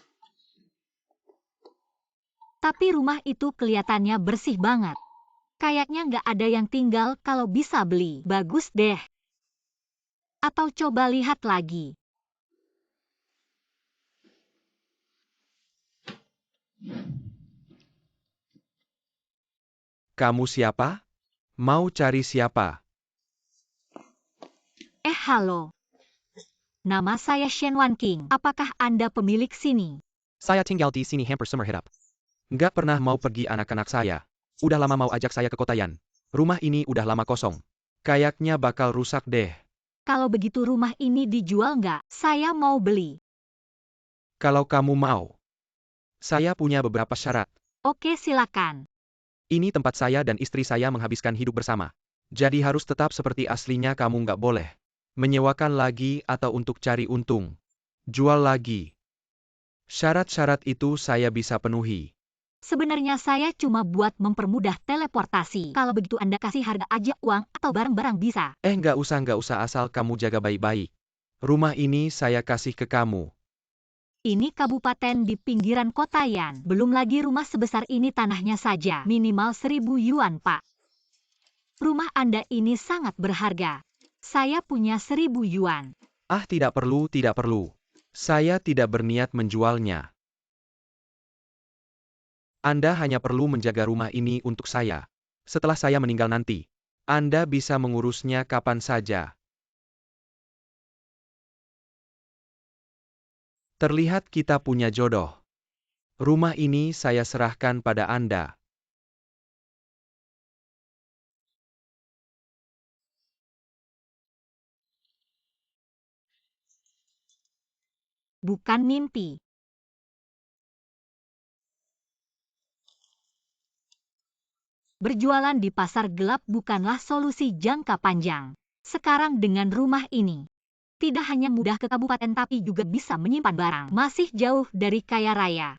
Tapi rumah itu kelihatannya bersih banget. Kayaknya nggak ada yang tinggal. Kalau bisa beli, bagus deh. Atau coba lihat lagi. Kamu siapa? Mau cari siapa? Halo. Nama saya Shen Wan King. Apakah Anda pemilik sini? Saya tinggal di sini hampir seumur hidup. Nggak pernah mau pergi anak-anak saya. Udah lama mau ajak saya ke Kotayan. Rumah ini udah lama kosong. Kayaknya bakal rusak deh. Kalau begitu rumah ini dijual nggak? Saya mau beli. Kalau kamu mau. Saya punya beberapa syarat. Oke, silakan. Ini tempat saya dan istri saya menghabiskan hidup bersama. Jadi harus tetap seperti aslinya, kamu nggak boleh menyewakan lagi atau untuk cari untung. Jual lagi. Syarat-syarat itu saya bisa penuhi. Sebenarnya saya cuma buat mempermudah teleportasi. Kalau begitu Anda kasih harga aja, uang atau barang-barang bisa. Nggak usah asal kamu jaga baik-baik. Rumah ini saya kasih ke kamu. Ini kabupaten di pinggiran kota Yan. Belum lagi rumah sebesar ini tanahnya saja. Minimal 1.000 yuan, Pak. Rumah Anda ini sangat berharga. Saya punya 1.000 yuan. Tidak perlu. Saya tidak berniat menjualnya. Anda hanya perlu menjaga rumah ini untuk saya. Setelah saya meninggal nanti, Anda bisa mengurusnya kapan saja. Terlihat kita punya jodoh. Rumah ini saya serahkan pada Anda. Bukan mimpi. Berjualan di pasar gelap bukanlah solusi jangka panjang. Sekarang dengan rumah ini, tidak hanya mudah ke kabupaten tapi juga bisa menyimpan barang. Masih jauh dari kaya raya.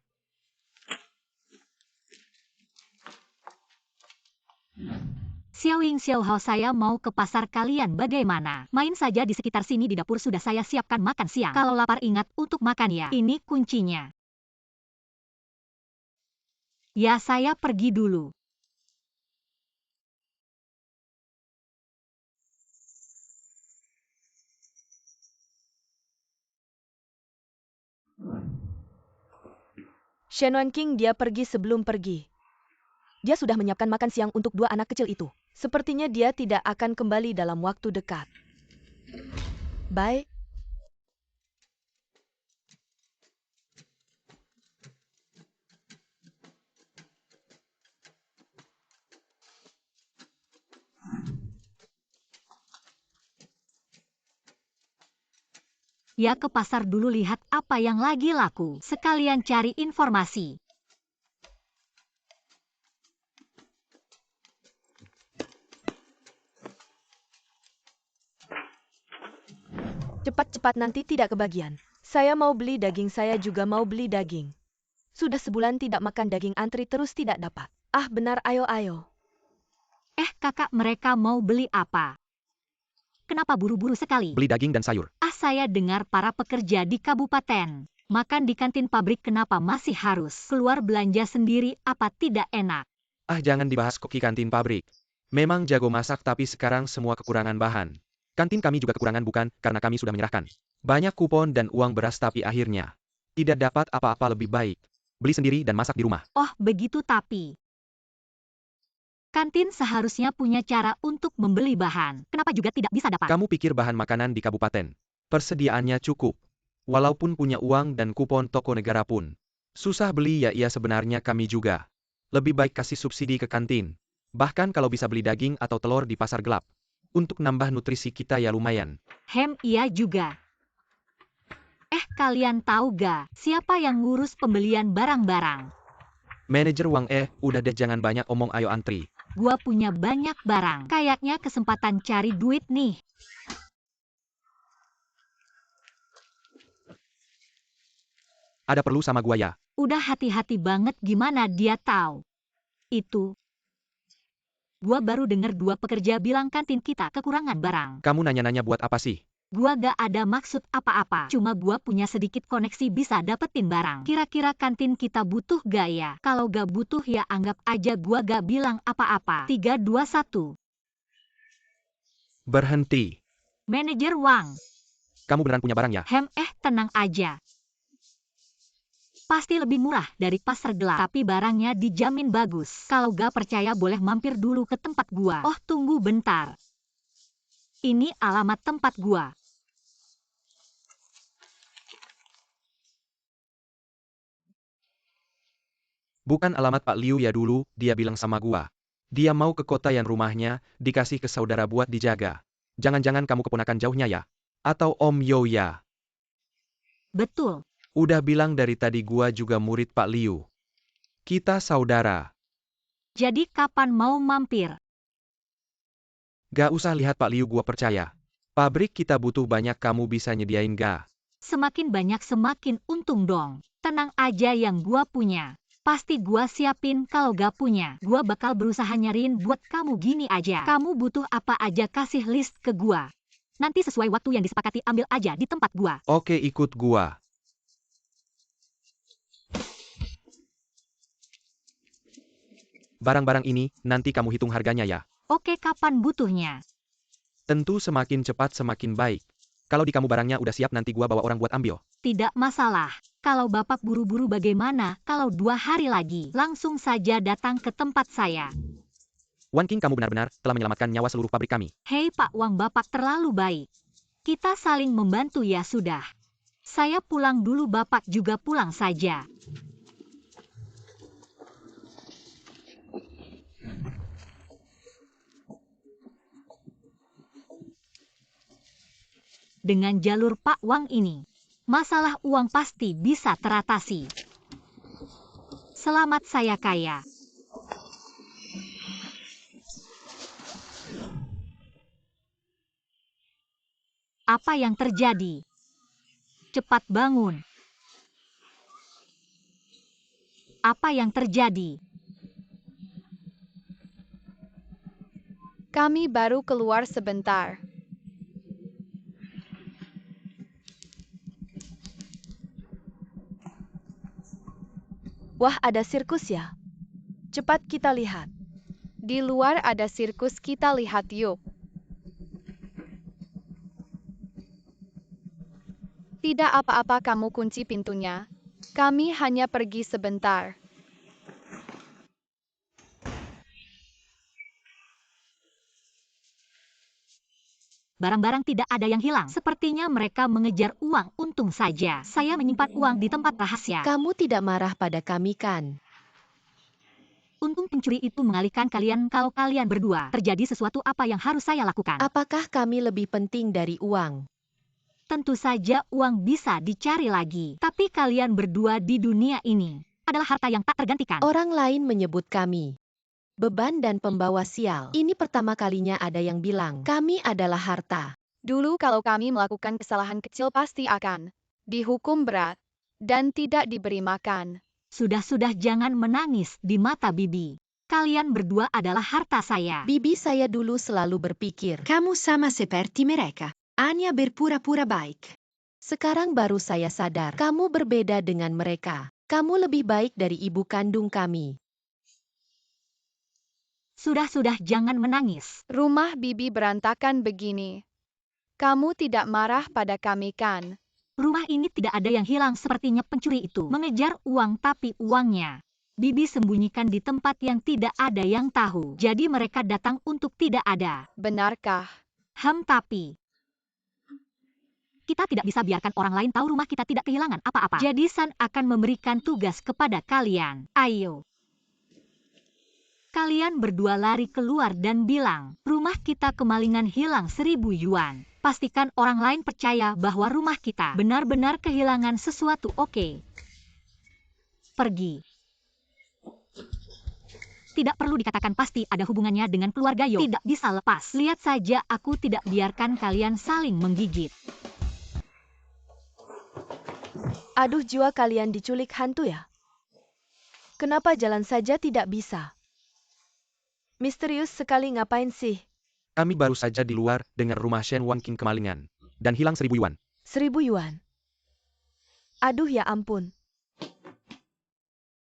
Xiaoying Xiaohao, saya mau ke pasar, kalian bagaimana? Main saja di sekitar sini, di dapur sudah saya siapkan makan siang. Kalau lapar ingat untuk makan ya. Ini kuncinya. Ya, saya pergi dulu. Shen Wanqing dia pergi sebelum pergi. Dia sudah menyiapkan makan siang untuk 2 anak kecil itu. Sepertinya dia tidak akan kembali dalam waktu dekat. Baik. Ya, ke pasar dulu lihat apa yang lagi laku. Sekalian cari informasi. Cepat-cepat nanti tidak kebagian. Saya mau beli daging, saya juga mau beli daging. Sudah sebulan tidak makan daging, antri terus tidak dapat. Benar, ayo. Kakak, mereka mau beli apa? Kenapa buru-buru sekali? Beli daging dan sayur. Saya dengar para pekerja di kabupaten makan di kantin pabrik, kenapa masih harus keluar belanja sendiri, apa tidak enak? Jangan dibahas koki kantin pabrik. Memang jago masak tapi sekarang semua kekurangan bahan. Kantin kami juga kekurangan, bukan karena kami sudah menyerahkan banyak kupon dan uang beras tapi akhirnya tidak dapat apa-apa. Lebih baik beli sendiri dan masak di rumah. Oh begitu, tapi kantin seharusnya punya cara untuk membeli bahan. Kenapa juga tidak bisa dapat? Kamu pikir bahan makanan di kabupaten persediaannya cukup? Walaupun punya uang dan kupon toko negara pun susah beli. Ya iya, sebenarnya kami juga lebih baik kasih subsidi ke kantin. Bahkan kalau bisa beli daging atau telur di pasar gelap. Untuk nambah nutrisi kita ya lumayan. Iya juga. Kalian tahu gak siapa yang ngurus pembelian barang-barang? Manajer Wang. Udah deh, jangan banyak omong, ayo antri. Gua punya banyak barang. Kayaknya kesempatan cari duit nih. Ada perlu sama gua ya? Udah hati-hati banget, gimana dia tahu? Itu. Gua baru dengar 2 pekerja bilang kantin kita kekurangan barang. Kamu nanya-nanya buat apa sih? Gua gak ada maksud apa-apa. Cuma gua punya sedikit koneksi bisa dapetin barang. Kira-kira kantin kita butuh gak ya? Kalau gak butuh ya anggap aja gua gak bilang apa-apa. 3, 2, 1. Berhenti. Manajer Wang. Kamu beneran punya barang ya? Tenang aja. Pasti lebih murah dari pasar gelap, tapi barangnya dijamin bagus. Kalau gak percaya boleh mampir dulu ke tempat gua. Oh tunggu bentar. Ini alamat tempat gua. Bukan alamat Pak Liu ya, dulu dia bilang sama gua. Dia mau ke kota yang rumahnya dikasih ke saudara buat dijaga. Jangan-jangan kamu keponakan jauhnya ya? Atau Om Yo ya? Betul. Udah bilang dari tadi gua juga murid Pak Liu. Kita saudara. Jadi kapan mau mampir? Gak usah lihat Pak Liu, gua percaya. Pabrik kita butuh banyak, kamu bisa nyediain gak? Semakin banyak semakin untung dong. Tenang aja, yang gua punya pasti gua siapin. Kalau gak punya, gua bakal berusaha nyariin buat kamu. Gini aja, kamu butuh apa aja kasih list ke gua. Nanti sesuai waktu yang disepakati ambil aja di tempat gua. Oke, ikut gua. Barang-barang ini, nanti kamu hitung harganya ya. Oke, kapan butuhnya? Tentu semakin cepat semakin baik. Kalau di kamu barangnya udah siap, nanti gua bawa orang buat ambil. Tidak masalah. Kalau Bapak buru-buru bagaimana kalau 2 hari lagi? Langsung saja datang ke tempat saya. Wan King, kamu benar-benar telah menyelamatkan nyawa seluruh pabrik kami. Hei Pak Wang, Bapak terlalu baik. Kita saling membantu ya sudah. Saya pulang dulu, Bapak juga pulang saja. Dengan jalur Pak Wang ini, masalah uang pasti bisa teratasi. Selamat saya kaya. Apa yang terjadi? Cepat bangun. Apa yang terjadi? Kami baru keluar sebentar. Wah, ada sirkus ya? Cepat kita lihat. Di luar ada sirkus, kita lihat yuk. Tidak apa-apa, kamu kunci pintunya. Kami hanya pergi sebentar. Barang-barang tidak ada yang hilang. Sepertinya mereka mengejar uang. Untung saja saya menyimpan uang di tempat rahasia. Kamu tidak marah pada kami kan? Untung pencuri itu mengalihkan kalian. Kalau kalian berdua terjadi sesuatu, apa yang harus saya lakukan? Apakah kami lebih penting dari uang? Tentu saja uang bisa dicari lagi. Tapi kalian berdua di dunia ini adalah harta yang tak tergantikan. Orang lain menyebut kami beban dan pembawa sial. Ini pertama kalinya ada yang bilang kami adalah harta. Dulu kalau kami melakukan kesalahan kecil pasti akan dihukum berat dan tidak diberi makan. Sudah-sudah, jangan menangis di mata Bibi. Kalian berdua adalah harta saya. Bibi saya dulu selalu berpikir, Kamu sama seperti mereka. Hanya berpura-pura baik. sekarang baru saya sadar, kamu berbeda dengan mereka. Kamu lebih baik dari ibu kandung kami. Sudah-sudah, jangan menangis. Rumah Bibi berantakan begini. Kamu tidak marah pada kami kan? Rumah ini tidak ada yang hilang. Sepertinya pencuri itu mengejar uang, tapi uangnya Bibi sembunyikan di tempat yang tidak ada yang tahu. Jadi mereka datang untuk tidak ada. Benarkah? Tapi kita tidak bisa biarkan orang lain tahu rumah kita tidak kehilangan apa-apa. Jadi San akan memberikan tugas kepada kalian. Ayo. Kalian berdua lari keluar dan bilang, rumah kita kemalingan hilang 1000 yuan. Pastikan orang lain percaya bahwa rumah kita benar-benar kehilangan sesuatu, oke? Pergi. Tidak perlu dikatakan pasti ada hubungannya dengan keluarga Yo. Tidak bisa lepas. Lihat saja, aku tidak biarkan kalian saling menggigit. Aduh, jiwa kalian diculik hantu ya? Kenapa jalan saja tidak bisa? Misterius sekali, ngapain sih? Kami baru saja di luar dengar rumah Shen Wan King kemalingan. Dan hilang 1000 yuan. 1000 yuan. Aduh ya ampun.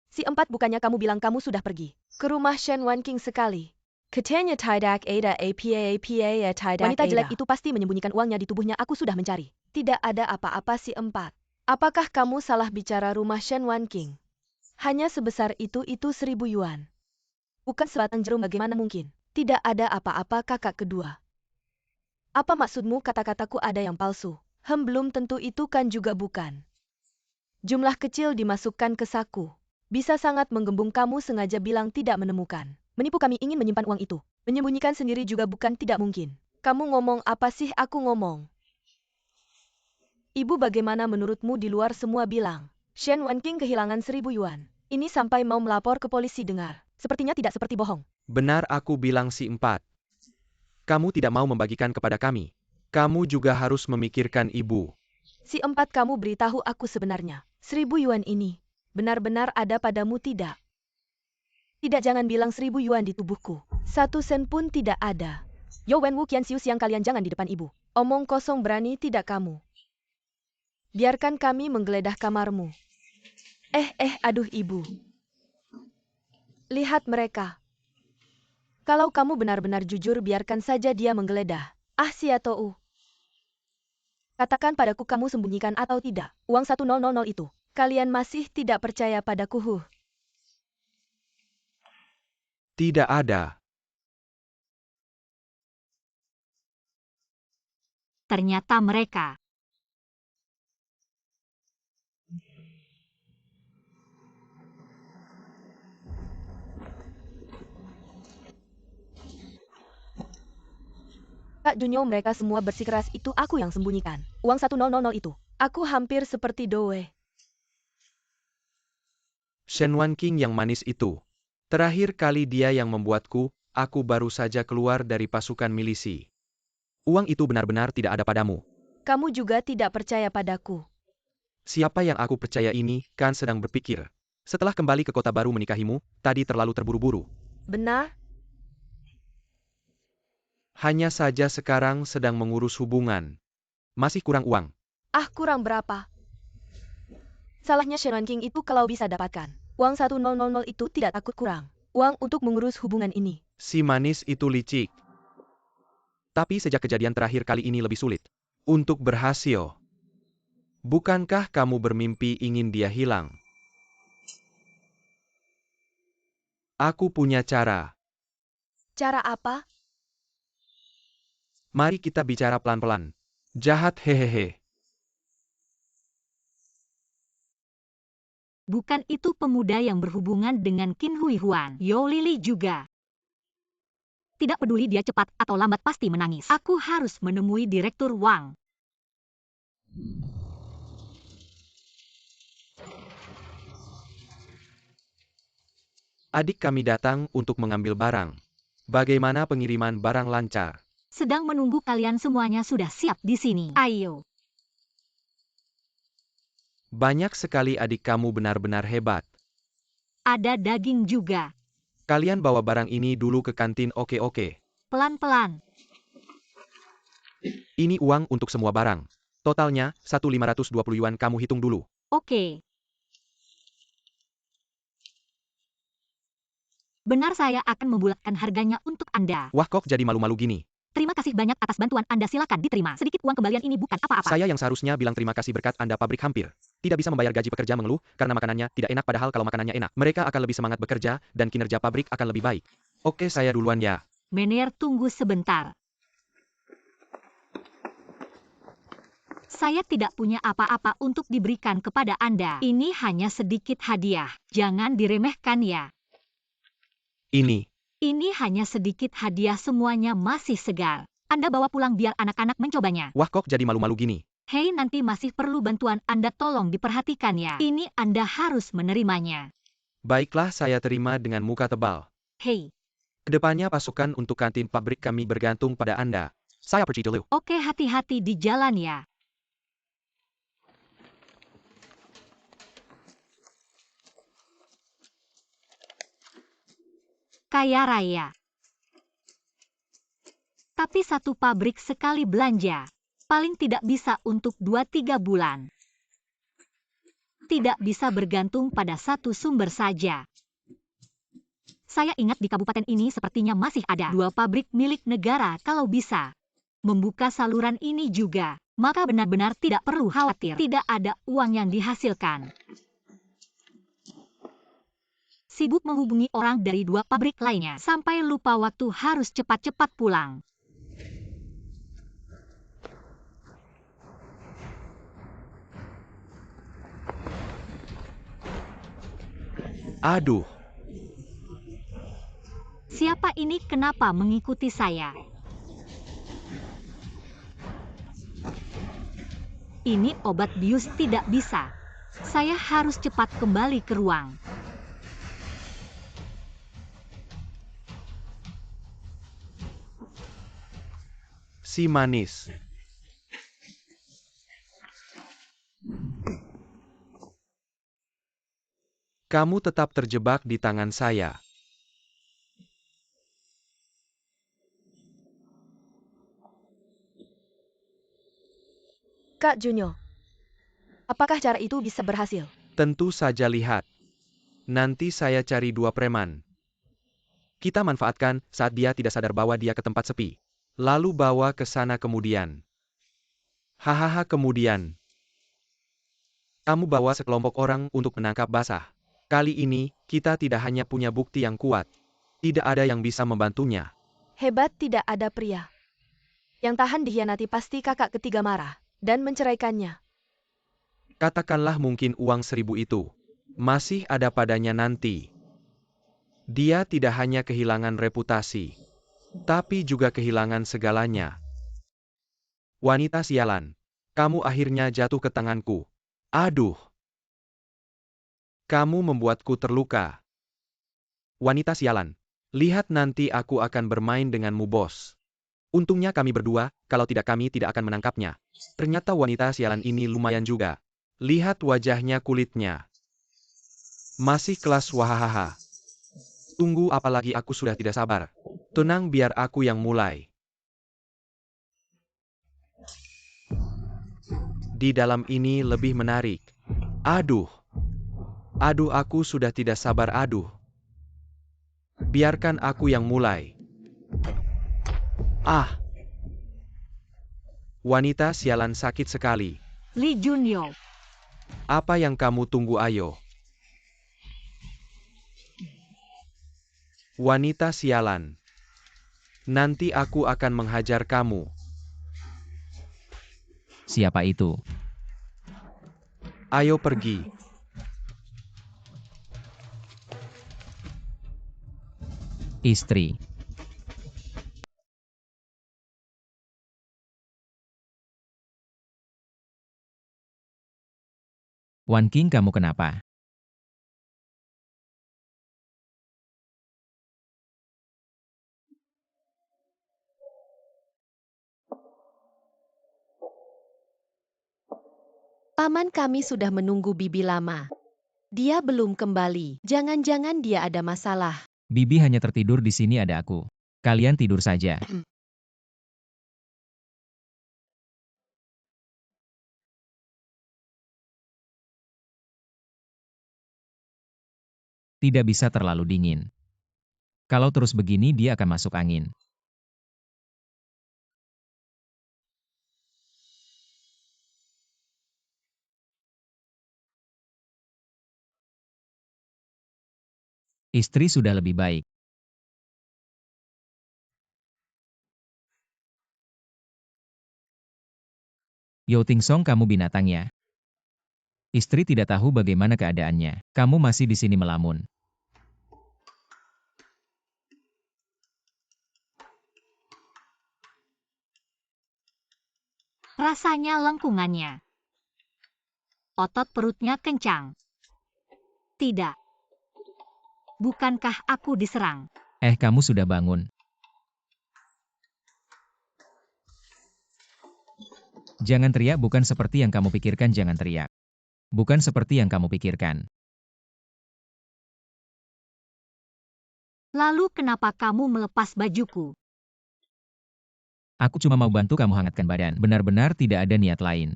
Si Empat, bukannya kamu bilang kamu sudah pergi ke rumah Shen Wan King sekali? Katanya tidak ada apa-apa tidak. Wanita jelek itu pasti menyembunyikan uangnya di tubuhnya. Aku sudah mencari. Tidak ada apa-apa si Empat. Apakah kamu salah bicara rumah Shen Wan King? Hanya sebesar itu 1000 yuan. Bukan sebatang jarum, bagaimana mungkin? Tidak ada apa-apa, kakak kedua. Apa maksudmu kata-kataku ada yang palsu? Belum tentu, itu kan juga bukan. Jumlah kecil dimasukkan ke saku. Bisa sangat menggembung, kamu sengaja bilang tidak menemukan. Menipu kami ingin menyimpan uang itu. Menyembunyikan sendiri juga bukan tidak mungkin. Kamu ngomong apa sih? Aku ngomong. Ibu, bagaimana menurutmu? Di luar semua bilang Shen Wan King kehilangan 1000 yuan. Ini sampai mau melapor ke polisi dengar. Sepertinya tidak seperti bohong. Benar aku bilang si 4. Kamu tidak mau membagikan kepada kami. Kamu juga harus memikirkan ibu. Si 4 kamu beritahu aku sebenarnya. 1.000 yuan ini benar-benar ada padamu tidak? Tidak, jangan bilang 1.000 yuan di tubuhku. 1 sen pun tidak ada. Yo Wen Wu Qian Siu Siang, kalian jangan di depan ibu. Omong kosong, berani tidak kamu? Biarkan kami menggeledah kamarmu. Aduh ibu. Lihat mereka. Kalau kamu benar-benar jujur, biarkan saja dia menggeledah. Sia Tou. Katakan padaku kamu sembunyikan atau tidak uang 1.000 itu. Kalian masih tidak percaya padaku? Tidak ada. Ternyata mereka. Kak Junyo, mereka semua bersikeras, itu aku yang sembunyikan. Uang 1.000 itu. Aku hampir seperti Doe. Shen Wanqing yang manis itu. Terakhir kali dia yang membuatku, aku baru saja keluar dari pasukan milisi. Uang itu benar-benar tidak ada padamu. Kamu juga tidak percaya padaku. Siapa yang aku percaya ini, kan sedang berpikir. Setelah kembali ke kota baru menikahimu, tadi terlalu terburu-buru. Benar? Hanya saja sekarang sedang mengurus hubungan. Masih kurang uang. Kurang berapa? Salahnya Shen Wanqing itu kalau bisa dapatkan. Uang 1.000 itu tidak takut kurang. Uang untuk mengurus hubungan ini. Si manis itu licik. Tapi sejak kejadian terakhir kali ini lebih sulit. Untuk berhasil. Bukankah kamu bermimpi ingin dia hilang? Aku punya cara. Cara apa? Mari kita bicara pelan-pelan. Jahat, hehehe. Bukan itu pemuda yang berhubungan dengan Qin Hui Huan. Yo Lili juga. Tidak peduli dia cepat atau lambat pasti menangis. Aku harus menemui Direktur Wang. Adik kami datang untuk mengambil barang. Bagaimana pengiriman barang lancar? Sedang menunggu, kalian semuanya sudah siap di sini. Ayo. Banyak sekali, adik kamu benar-benar hebat. Ada daging juga. Kalian bawa barang ini dulu ke kantin, oke. Pelan-pelan. Ini uang untuk semua barang. Totalnya, 1.520 yuan, kamu hitung dulu. Oke. Benar, saya akan membulatkan harganya untuk Anda. Wah, kok jadi malu-malu gini? Terima kasih banyak atas bantuan Anda, silakan diterima. Sedikit uang kembalian ini bukan apa-apa. Saya yang seharusnya bilang terima kasih, berkat Anda pabrik hampir tidak bisa membayar gaji pekerja mengeluh karena makanannya tidak enak, padahal kalau makanannya enak, mereka akan lebih semangat bekerja dan kinerja pabrik akan lebih baik. Oke, saya duluan ya. Mener, tunggu sebentar. Saya tidak punya apa-apa untuk diberikan kepada Anda. Ini hanya sedikit hadiah. Jangan diremehkan ya. Ini hanya sedikit hadiah, semuanya masih segar. Anda bawa pulang biar anak-anak mencobanya. Wah, kok jadi malu-malu gini? Hei, nanti masih perlu bantuan Anda, tolong diperhatikan ya. Ini Anda harus menerimanya. Baiklah, saya terima dengan muka tebal. Hei. Kedepannya pasukan untuk kantin pabrik kami bergantung pada Anda. Saya pergi dulu. Oke, hati-hati di jalan ya. Kaya raya. Tapi satu pabrik sekali belanja. Paling tidak bisa untuk 2-3 bulan. Tidak bisa bergantung pada satu sumber saja. Saya ingat di kabupaten ini sepertinya masih ada 2 pabrik milik negara. Kalau bisa membuka saluran ini juga, maka benar-benar tidak perlu khawatir. Tidak ada uang yang dihasilkan. Sibuk menghubungi orang dari 2 pabrik lainnya, sampai lupa waktu harus cepat-cepat pulang. Aduh. Siapa ini, kenapa mengikuti saya? Ini obat bius tidak bisa. Saya harus cepat kembali ke ruang. Si manis. Kamu tetap terjebak di tangan saya. Kak Junyo, apakah cara itu bisa berhasil? Tentu saja lihat. Nanti saya cari 2 preman. Kita manfaatkan saat dia tidak sadar bawa dia ke tempat sepi. Lalu bawa ke sana kemudian. Hahaha kemudian. Kamu bawa sekelompok orang untuk menangkap basah. Kali ini, kita tidak hanya punya bukti yang kuat. Tidak ada yang bisa membantunya. Hebat tidak ada pria yang tahan dikhianati, pasti kakak ketiga marah dan menceraikannya. Katakanlah mungkin uang 1000 itu masih ada padanya nanti. Dia tidak hanya kehilangan reputasi, tapi juga kehilangan segalanya. Wanita sialan, kamu akhirnya jatuh ke tanganku. Aduh. Kamu membuatku terluka. Wanita sialan, lihat nanti aku akan bermain denganmu, bos. Untungnya kami berdua, kalau tidak kami tidak akan menangkapnya. Ternyata wanita sialan ini lumayan juga. Lihat wajahnya, kulitnya. Masih kelas, wahahaha. Tunggu apalagi, aku sudah tidak sabar. Tenang, biar aku yang mulai. Di dalam ini lebih menarik. Aduh. Aduh, aku sudah tidak sabar, aduh. Biarkan aku yang mulai. Ah. Wanita sialan sakit sekali. Lee Junyo. Apa yang kamu tunggu, ayo. Wanita sialan. Nanti aku akan menghajar kamu. Siapa itu? Ayo pergi. Istri. Wan King, kamu kenapa? Paman kami sudah menunggu Bibi lama. Dia belum kembali. Jangan-jangan dia ada masalah. Bibi hanya tertidur, di sini ada aku. Kalian tidur saja. Tidak bisa terlalu dingin. Kalau terus begini dia akan masuk angin. Istri sudah lebih baik. Yo Ting Song, kamu binatang ya. Istri tidak tahu bagaimana keadaannya. Kamu masih di sini melamun. Rasanya lengkungannya. Otot perutnya kencang. Tidak. Bukankah aku diserang? Kamu sudah bangun. Jangan teriak, bukan seperti yang kamu pikirkan, jangan teriak. Bukan seperti yang kamu pikirkan. Lalu kenapa kamu melepas bajuku? Aku cuma mau bantu kamu hangatkan badan. Benar-benar tidak ada niat lain.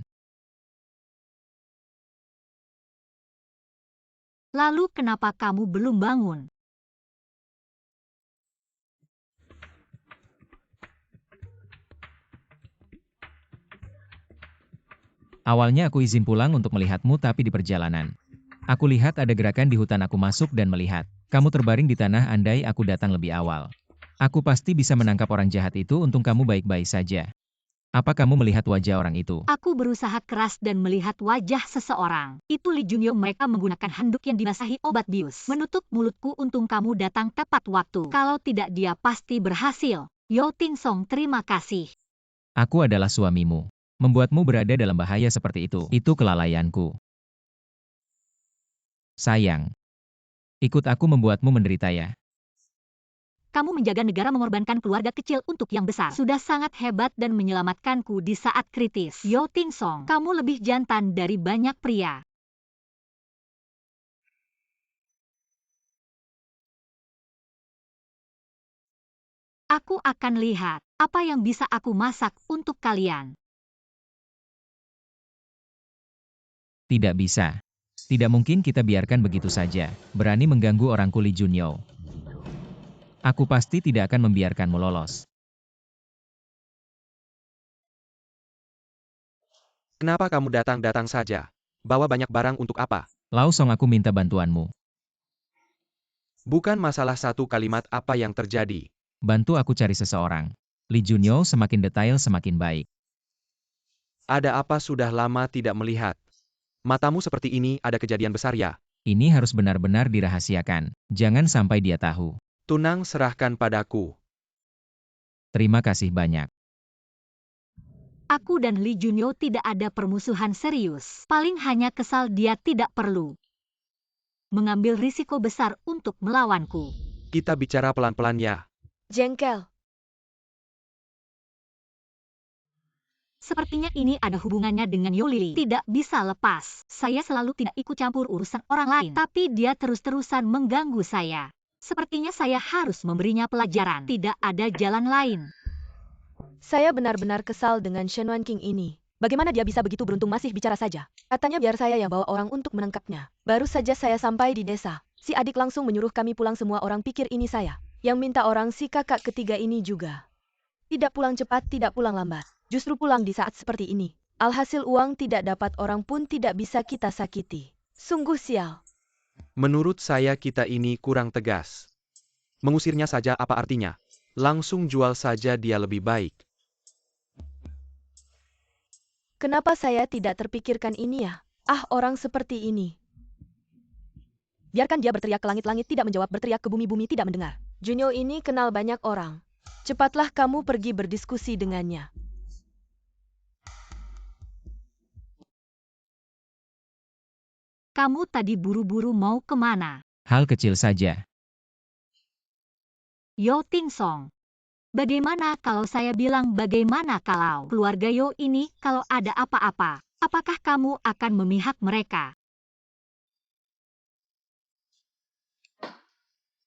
Lalu kenapa kamu belum bangun? Awalnya aku izin pulang untuk melihatmu, tapi di perjalanan aku lihat ada gerakan di hutan, aku masuk dan melihat kamu terbaring di tanah. Andai aku datang lebih awal, aku pasti bisa menangkap orang jahat itu. Untung kamu baik-baik saja. Apa kamu melihat wajah orang itu? Aku berusaha keras dan melihat wajah seseorang. Itu Lee Junyo. Mereka menggunakan handuk yang dibasahi obat bius. Menutup mulutku. Untung kamu datang tepat waktu. Kalau tidak dia pasti berhasil. Yo Ting Song, terima kasih. Aku adalah suamimu. Membuatmu berada dalam bahaya seperti itu kelalaianku. Sayang. Ikut aku, membuatmu menderita ya. Kamu menjaga negara mengorbankan keluarga kecil untuk yang besar. Sudah sangat hebat dan menyelamatkanku di saat kritis. Yo Ting Song, kamu lebih jantan dari banyak pria. Aku akan lihat apa yang bisa aku masak untuk kalian. Tidak bisa. Tidak mungkin kita biarkan begitu saja. Berani mengganggu orangku Li Junyo. Aku pasti tidak akan membiarkanmu lolos. Kenapa kamu datang-datang saja? Bawa banyak barang untuk apa? Lao Song, aku minta bantuanmu. Bukan masalah satu kalimat apa yang terjadi. Bantu aku cari seseorang. Li Junyo semakin detail semakin baik. Ada apa sudah lama tidak melihat? Matamu seperti ini, ada kejadian besar ya? Ini harus benar-benar dirahasiakan. Jangan sampai dia tahu. Tunang, serahkan padaku. Terima kasih banyak. Aku dan Li Junyo tidak ada permusuhan serius. Paling hanya kesal dia tidak perlu mengambil risiko besar untuk melawanku. Kita bicara pelan-pelan ya. Jengkel. Sepertinya ini ada hubungannya dengan Yo Lili. Tidak bisa lepas. Saya selalu tidak ikut campur urusan orang lain. Tapi dia terus-terusan mengganggu saya. Sepertinya saya harus memberinya pelajaran. Tidak ada jalan lain. Saya benar-benar kesal dengan Shen Wan King ini. Bagaimana dia bisa begitu beruntung masih bicara saja? Katanya biar saya yang bawa orang untuk menangkapnya. Baru saja saya sampai di desa. Si adik langsung menyuruh kami pulang, semua orang pikir ini saya. Yang minta orang si kakak ketiga ini juga. Tidak pulang cepat, tidak pulang lambat. Justru pulang di saat seperti ini. Alhasil uang tidak dapat, orang pun tidak bisa kita sakiti. Sungguh sial. Menurut saya kita ini kurang tegas. Mengusirnya saja apa artinya? Langsung jual saja dia lebih baik. Kenapa saya tidak terpikirkan ini ya? Ah, orang seperti ini. Biarkan dia berteriak ke langit-langit tidak menjawab, berteriak ke bumi-bumi tidak mendengar. Junyo ini kenal banyak orang. Cepatlah kamu pergi berdiskusi dengannya. Kamu tadi buru-buru mau kemana? Hal kecil saja. Yo Ting Song. Bagaimana kalau saya bilang bagaimana kalau keluarga Yo ini kalau ada apa-apa? Apakah kamu akan memihak mereka?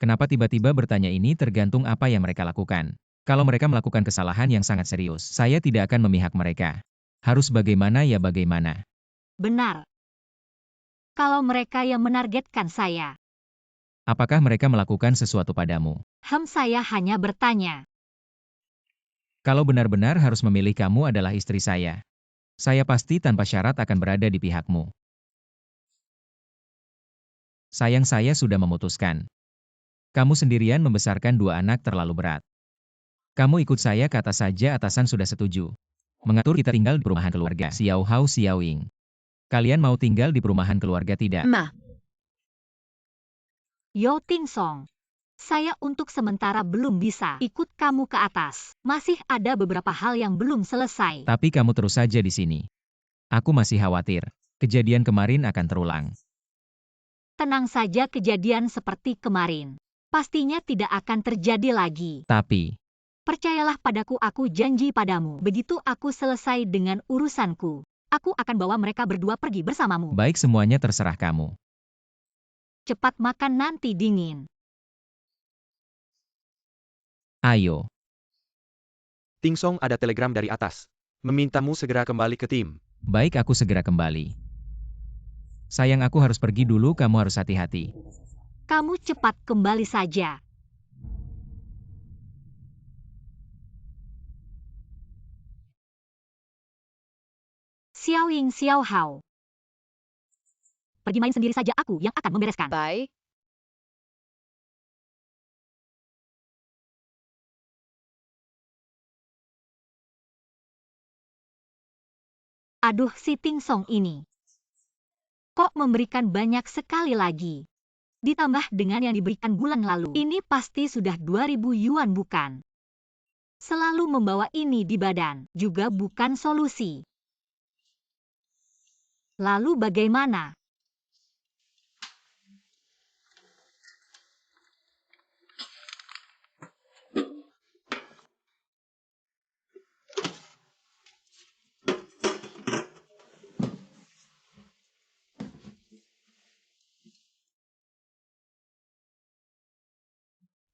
Kenapa tiba-tiba bertanya ini tergantung apa yang mereka lakukan. Kalau mereka melakukan kesalahan yang sangat serius, saya tidak akan memihak mereka. Harus bagaimana ya bagaimana. Benar. Kalau mereka yang menargetkan saya. Apakah mereka melakukan sesuatu padamu? Saya hanya bertanya. Kalau benar-benar harus memilih, kamu adalah istri saya. Saya pasti tanpa syarat akan berada di pihakmu. Sayang, saya sudah memutuskan. Kamu sendirian membesarkan dua anak terlalu berat. Kamu ikut saya ke atas saja, atasan sudah setuju. Mengatur kita tinggal di perumahan keluarga Xiao Hao Xiao Ying. Kalian mau tinggal di perumahan keluarga tidak? Ma. Yo Ting Song. Saya untuk sementara belum bisa ikut kamu ke atas. Masih ada beberapa hal yang belum selesai. Tapi kamu terus saja di sini. Aku masih khawatir. Kejadian kemarin akan terulang. Tenang saja, kejadian seperti kemarin pastinya tidak akan terjadi lagi. Tapi, percayalah padaku, aku janji padamu. Begitu aku selesai dengan urusanku, aku akan bawa mereka berdua pergi bersamamu. baik, semuanya terserah kamu. Cepat makan, nanti dingin. Ayo. Ting Song, ada telegram dari atas. Memintamu segera kembali ke tim. Baik, aku segera kembali. Sayang, aku harus pergi dulu, kamu harus hati-hati. Kamu cepat kembali saja. Xiao Ying, Xiao Hao. Pergi main sendiri saja, aku yang akan membereskan. Baik. Aduh, si Ting Song ini. Kok memberikan banyak sekali lagi? Ditambah dengan yang diberikan bulan lalu. Ini pasti sudah 2.000 yuan bukan? Selalu membawa ini di badan, juga bukan solusi. Lalu bagaimana?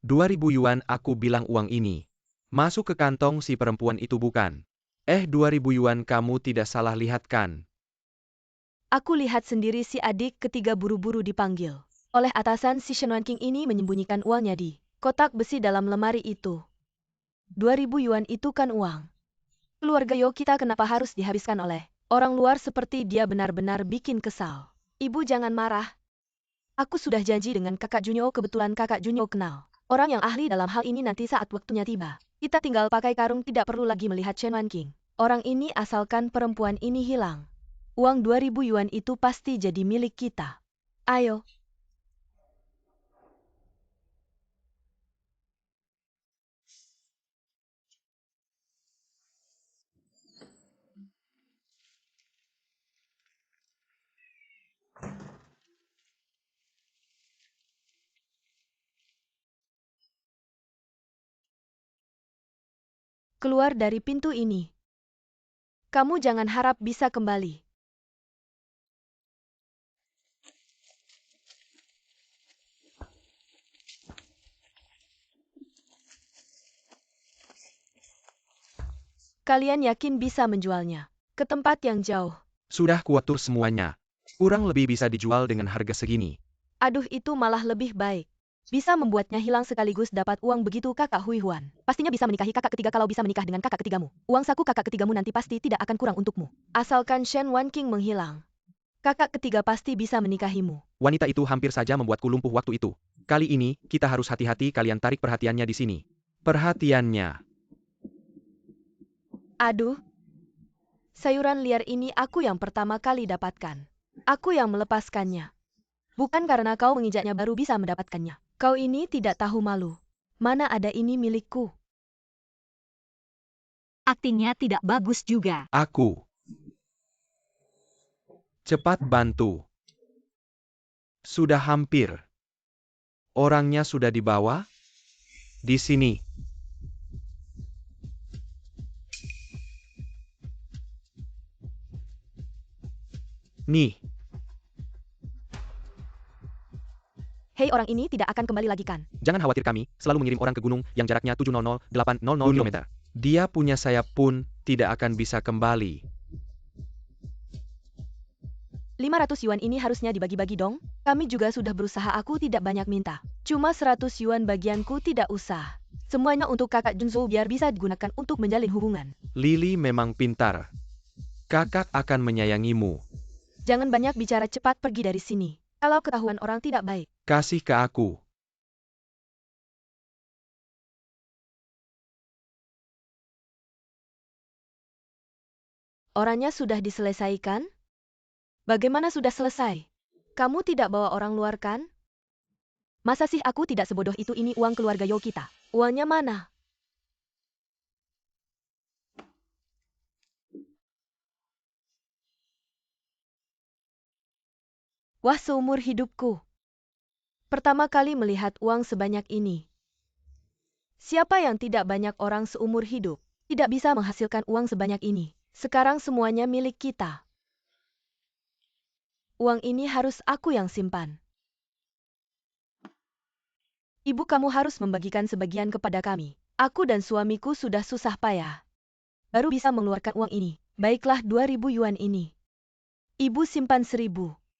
2.000 yuan aku bilang uang ini. Masuk ke kantong si perempuan itu bukan? 2.000 yuan kamu tidak salah lihat kan? Aku lihat sendiri si adik ketiga buru-buru dipanggil. Oleh atasan si Shen Wanqing ini menyembunyikan uangnya di kotak besi dalam lemari itu. 2.000 yuan itu kan uang. Keluarga Yo kita kenapa harus dihabiskan oleh orang luar seperti dia, benar-benar bikin kesal. Ibu jangan marah. Aku sudah janji dengan kakak Junyo, kebetulan kakak Junyo kenal orang yang ahli dalam hal ini. Nanti saat waktunya tiba, kita tinggal pakai karung, tidak perlu lagi melihat Shen Wanqing. Orang ini asalkan perempuan ini hilang, uang 2.000 yuan itu pasti jadi milik kita. Ayo. Keluar dari pintu ini. Kamu jangan harap bisa kembali. Kalian yakin bisa menjualnya ke tempat yang jauh? Sudah kuatur semuanya. Kurang lebih bisa dijual dengan harga segini. Aduh, itu malah lebih baik. Bisa membuatnya hilang sekaligus dapat uang begitu kakak Hui Huan. Pastinya bisa menikahi kakak ketiga kalau bisa menikah dengan kakak ketigamu. Uang saku kakak ketigamu nanti pasti tidak akan kurang untukmu. Asalkan Shen Wanqing menghilang, kakak ketiga pasti bisa menikahimu. Wanita itu hampir saja membuatku lumpuh waktu itu. Kali ini, kita harus hati-hati. Kalian tarik perhatiannya di sini. Perhatiannya. Aduh. Sayuran liar ini aku yang pertama kali dapatkan. Aku yang melepaskannya. Bukan karena kau menginjaknya baru bisa mendapatkannya. Kau ini tidak tahu malu. Mana ada ini milikku. Aktingnya tidak bagus juga. Aku. Cepat bantu. Sudah hampir. Orangnya sudah dibawa? Di sini. Nih. Hei, orang ini tidak akan kembali lagi kan? Jangan khawatir, kami selalu mengirim orang ke gunung yang jaraknya 700-800 km. Dia punya sayap pun tidak akan bisa kembali. 500 yuan ini harusnya dibagi-bagi dong. Kami juga sudah berusaha, aku tidak banyak minta. Cuma 100 yuan bagianku, tidak usah. Semuanya untuk kakak Junzo biar bisa digunakan untuk menjalin hubungan. Lily memang pintar. Kakak akan menyayangimu. Jangan banyak bicara, cepat pergi dari sini. Kalau ketahuan orang tidak baik. Kasih ke aku. Orangnya sudah diselesaikan? Bagaimana sudah selesai? Kamu tidak bawa orang luar kan? Masa sih aku tidak sebodoh itu? Ini uang keluarga Yo kita. Uangnya mana? Wah, seumur hidupku pertama kali melihat uang sebanyak ini. Siapa yang tidak banyak orang seumur hidup tidak bisa menghasilkan uang sebanyak ini. Sekarang semuanya milik kita. Uang ini harus aku yang simpan. Ibu, kamu harus membagikan sebagian kepada kami. Aku dan suamiku sudah susah payah baru bisa mengeluarkan uang ini. Baiklah, 2.000 yuan ini. Ibu simpan 1.000.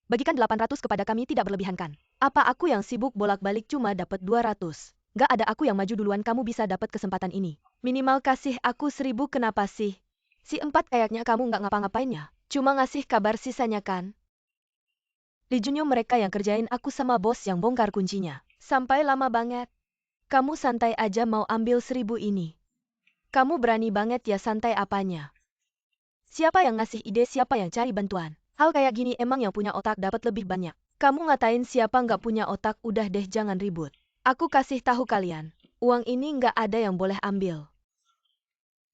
Bagikan 800 kepada kami, tidak berlebihan kan? Apa aku yang sibuk bolak-balik cuma dapat 200? Gak ada, aku yang maju duluan, kamu bisa dapat kesempatan ini. Minimal kasih aku 1.000, kenapa sih? Si empat kayaknya kamu nggak ngapa-ngapainnya. Cuma ngasih kabar sisanya kan? Li Junyo mereka yang kerjain aku sama bos yang bongkar kuncinya. Sampai lama banget. Kamu santai aja mau ambil 1.000 ini. Kamu berani banget ya, santai apanya? Siapa yang ngasih ide, siapa yang cari bantuan? Hal kayak gini emang yang punya otak dapat lebih banyak. Kamu ngatain siapa nggak punya otak? Udah deh, jangan ribut. Aku kasih tahu kalian, uang ini nggak ada yang boleh ambil.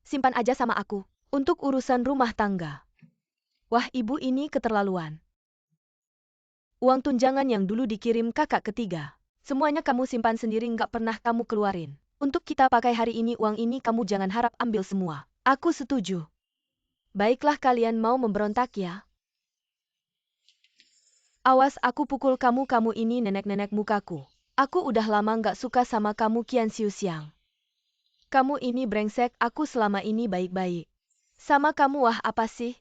Simpan aja sama aku, untuk urusan rumah tangga. Wah, ibu ini keterlaluan. Uang tunjangan yang dulu dikirim kakak ketiga, semuanya kamu simpan sendiri, nggak pernah kamu keluarin. Untuk kita pakai hari ini, uang ini kamu jangan harap ambil semua. Aku setuju. Baiklah, kalian mau memberontak ya? Awas aku pukul kamu ini nenek-nenek mukaku. Aku udah lama nggak suka sama kamu Qian Xiuxiang. Kamu ini brengsek, aku selama ini baik-baik. Sama kamu wah apa sih?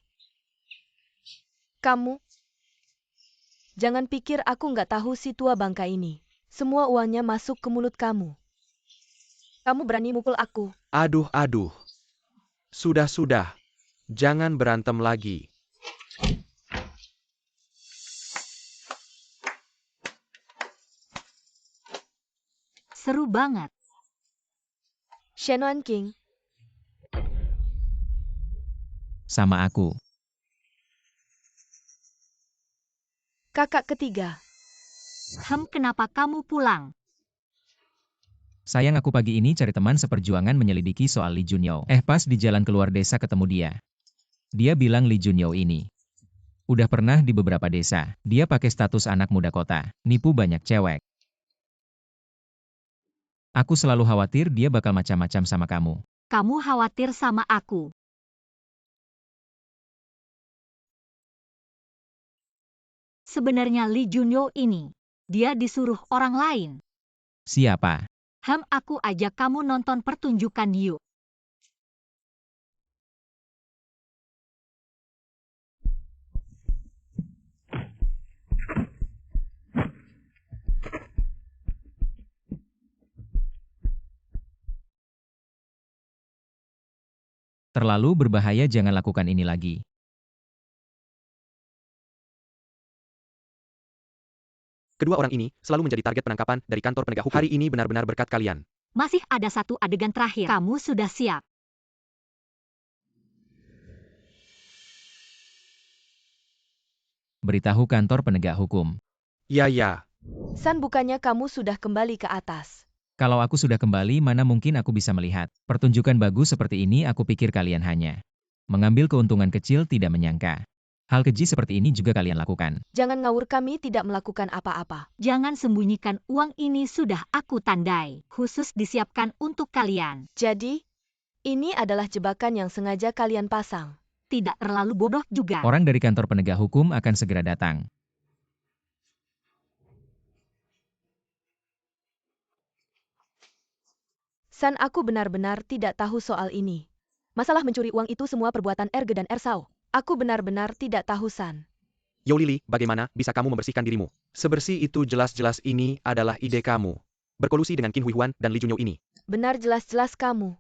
Kamu? Jangan pikir aku nggak tahu si tua bangka ini. Semua uangnya masuk ke mulut kamu. Kamu berani mukul aku. Aduh, aduh. Sudah. Jangan berantem lagi. Seru banget. Shenwan King. Sama aku. Kakak ketiga. Kenapa kamu pulang? Sayang aku pagi ini cari teman seperjuangan menyelidiki soal Li Junyo. Pas di jalan keluar desa ketemu dia. Dia bilang Li Junyo ini udah pernah di beberapa desa. Dia pakai status anak muda kota, nipu banyak cewek. Aku selalu khawatir dia bakal macam-macam sama kamu. Kamu khawatir sama aku. Sebenarnya Li Junyo ini, dia disuruh orang lain. Siapa? Aku ajak kamu nonton pertunjukan yuk. Terlalu berbahaya, jangan lakukan ini lagi. Kedua orang ini selalu menjadi target penangkapan dari kantor penegak hukum. Hari ini benar-benar berkat kalian. Masih ada satu adegan terakhir. Kamu sudah siap? Beritahu kantor penegak hukum. Ya. San, bukannya kamu sudah kembali ke atas? Kalau aku sudah kembali, mana mungkin aku bisa melihat pertunjukan bagus seperti ini. Aku pikir kalian hanya mengambil keuntungan kecil, tidak menyangka hal keji seperti ini juga kalian lakukan. Jangan ngawur, kami tidak melakukan apa-apa. Jangan sembunyikan, uang ini sudah aku tandai, khusus disiapkan untuk kalian. Jadi, ini adalah jebakan yang sengaja kalian pasang. Tidak terlalu bodoh juga. Orang dari kantor penegak hukum akan segera datang. San, aku benar-benar tidak tahu soal ini. Masalah mencuri uang itu semua perbuatan Erge dan Ersao. Aku benar-benar tidak tahu, San. Yo Lily, bagaimana bisa kamu membersihkan dirimu? Sebersih itu, jelas-jelas ini adalah ide kamu. Berkolusi dengan Qin Huihuan dan Li Junyo ini. Benar, jelas-jelas kamu.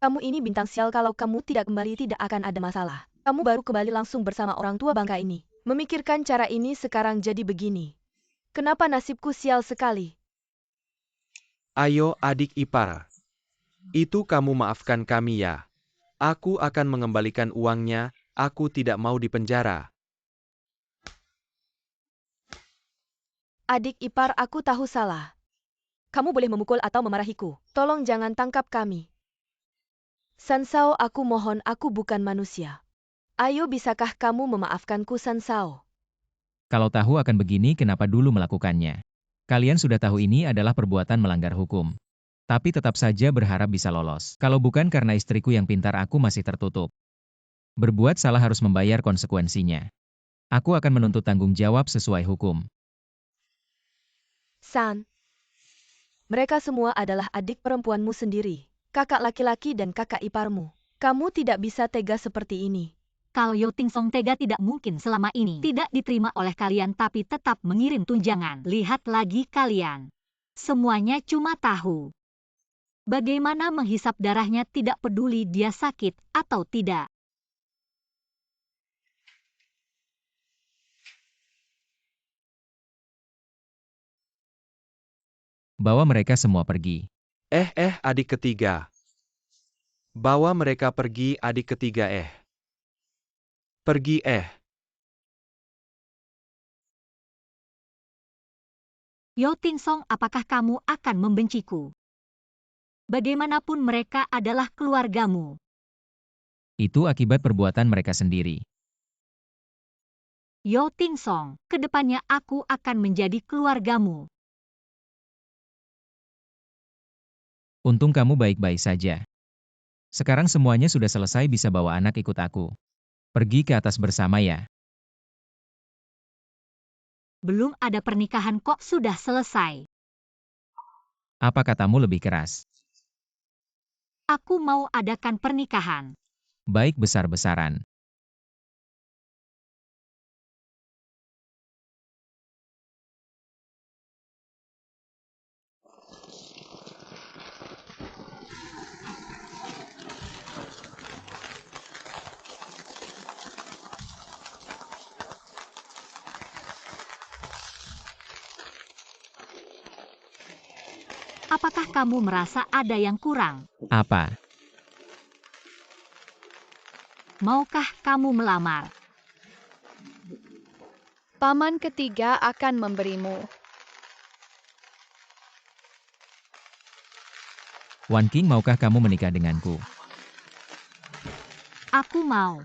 Kamu ini bintang sial, kalau kamu tidak kembali tidak akan ada masalah. Kamu baru kembali langsung bersama orang tua bangka ini. Memikirkan cara ini sekarang jadi begini. Kenapa nasibku sial sekali? Ayo adik ipar. Itu kamu maafkan kami ya. Aku akan mengembalikan uangnya, aku tidak mau dipenjara. Adik ipar, aku tahu salah. Kamu boleh memukul atau memarahiku. Tolong jangan tangkap kami. Sansao, aku mohon, aku bukan manusia. Ayo, bisakah kamu memaafkanku, Sansao? Kalau tahu akan begini, kenapa dulu melakukannya? Kalian sudah tahu ini adalah perbuatan melanggar hukum. Tapi tetap saja berharap bisa lolos. Kalau bukan karena istriku yang pintar, aku masih tertutup. Berbuat salah harus membayar konsekuensinya. Aku akan menuntut tanggung jawab sesuai hukum. San, mereka semua adalah adik perempuanmu sendiri, kakak laki-laki dan kakak iparmu. Kamu tidak bisa tega seperti ini. Kalau Yo Ting Song tega, tidak mungkin selama ini tidak diterima oleh kalian tapi tetap mengirim tunjangan. Lihat lagi kalian. Semuanya cuma tahu bagaimana menghisap darahnya, tidak peduli dia sakit atau tidak. Bawa mereka semua pergi. Adik ketiga. Bawa mereka pergi, adik ketiga. Pergi. Yo Ting Song, apakah kamu akan membenciku? Bagaimanapun mereka adalah keluargamu. Itu akibat perbuatan mereka sendiri. Yo Ting Song, kedepannya aku akan menjadi keluargamu. Untung kamu baik-baik saja. Sekarang semuanya sudah selesai, bisa bawa anak ikut aku. Pergi ke atas bersama ya. Belum ada pernikahan kok sudah selesai. Apa katamu lebih keras? Aku mau adakan pernikahan. Baik besar-besaran. Apakah kamu merasa ada yang kurang? Apa? Maukah kamu melamar? Paman ketiga akan memberimu. Wan King, maukah kamu menikah denganku? Aku mau.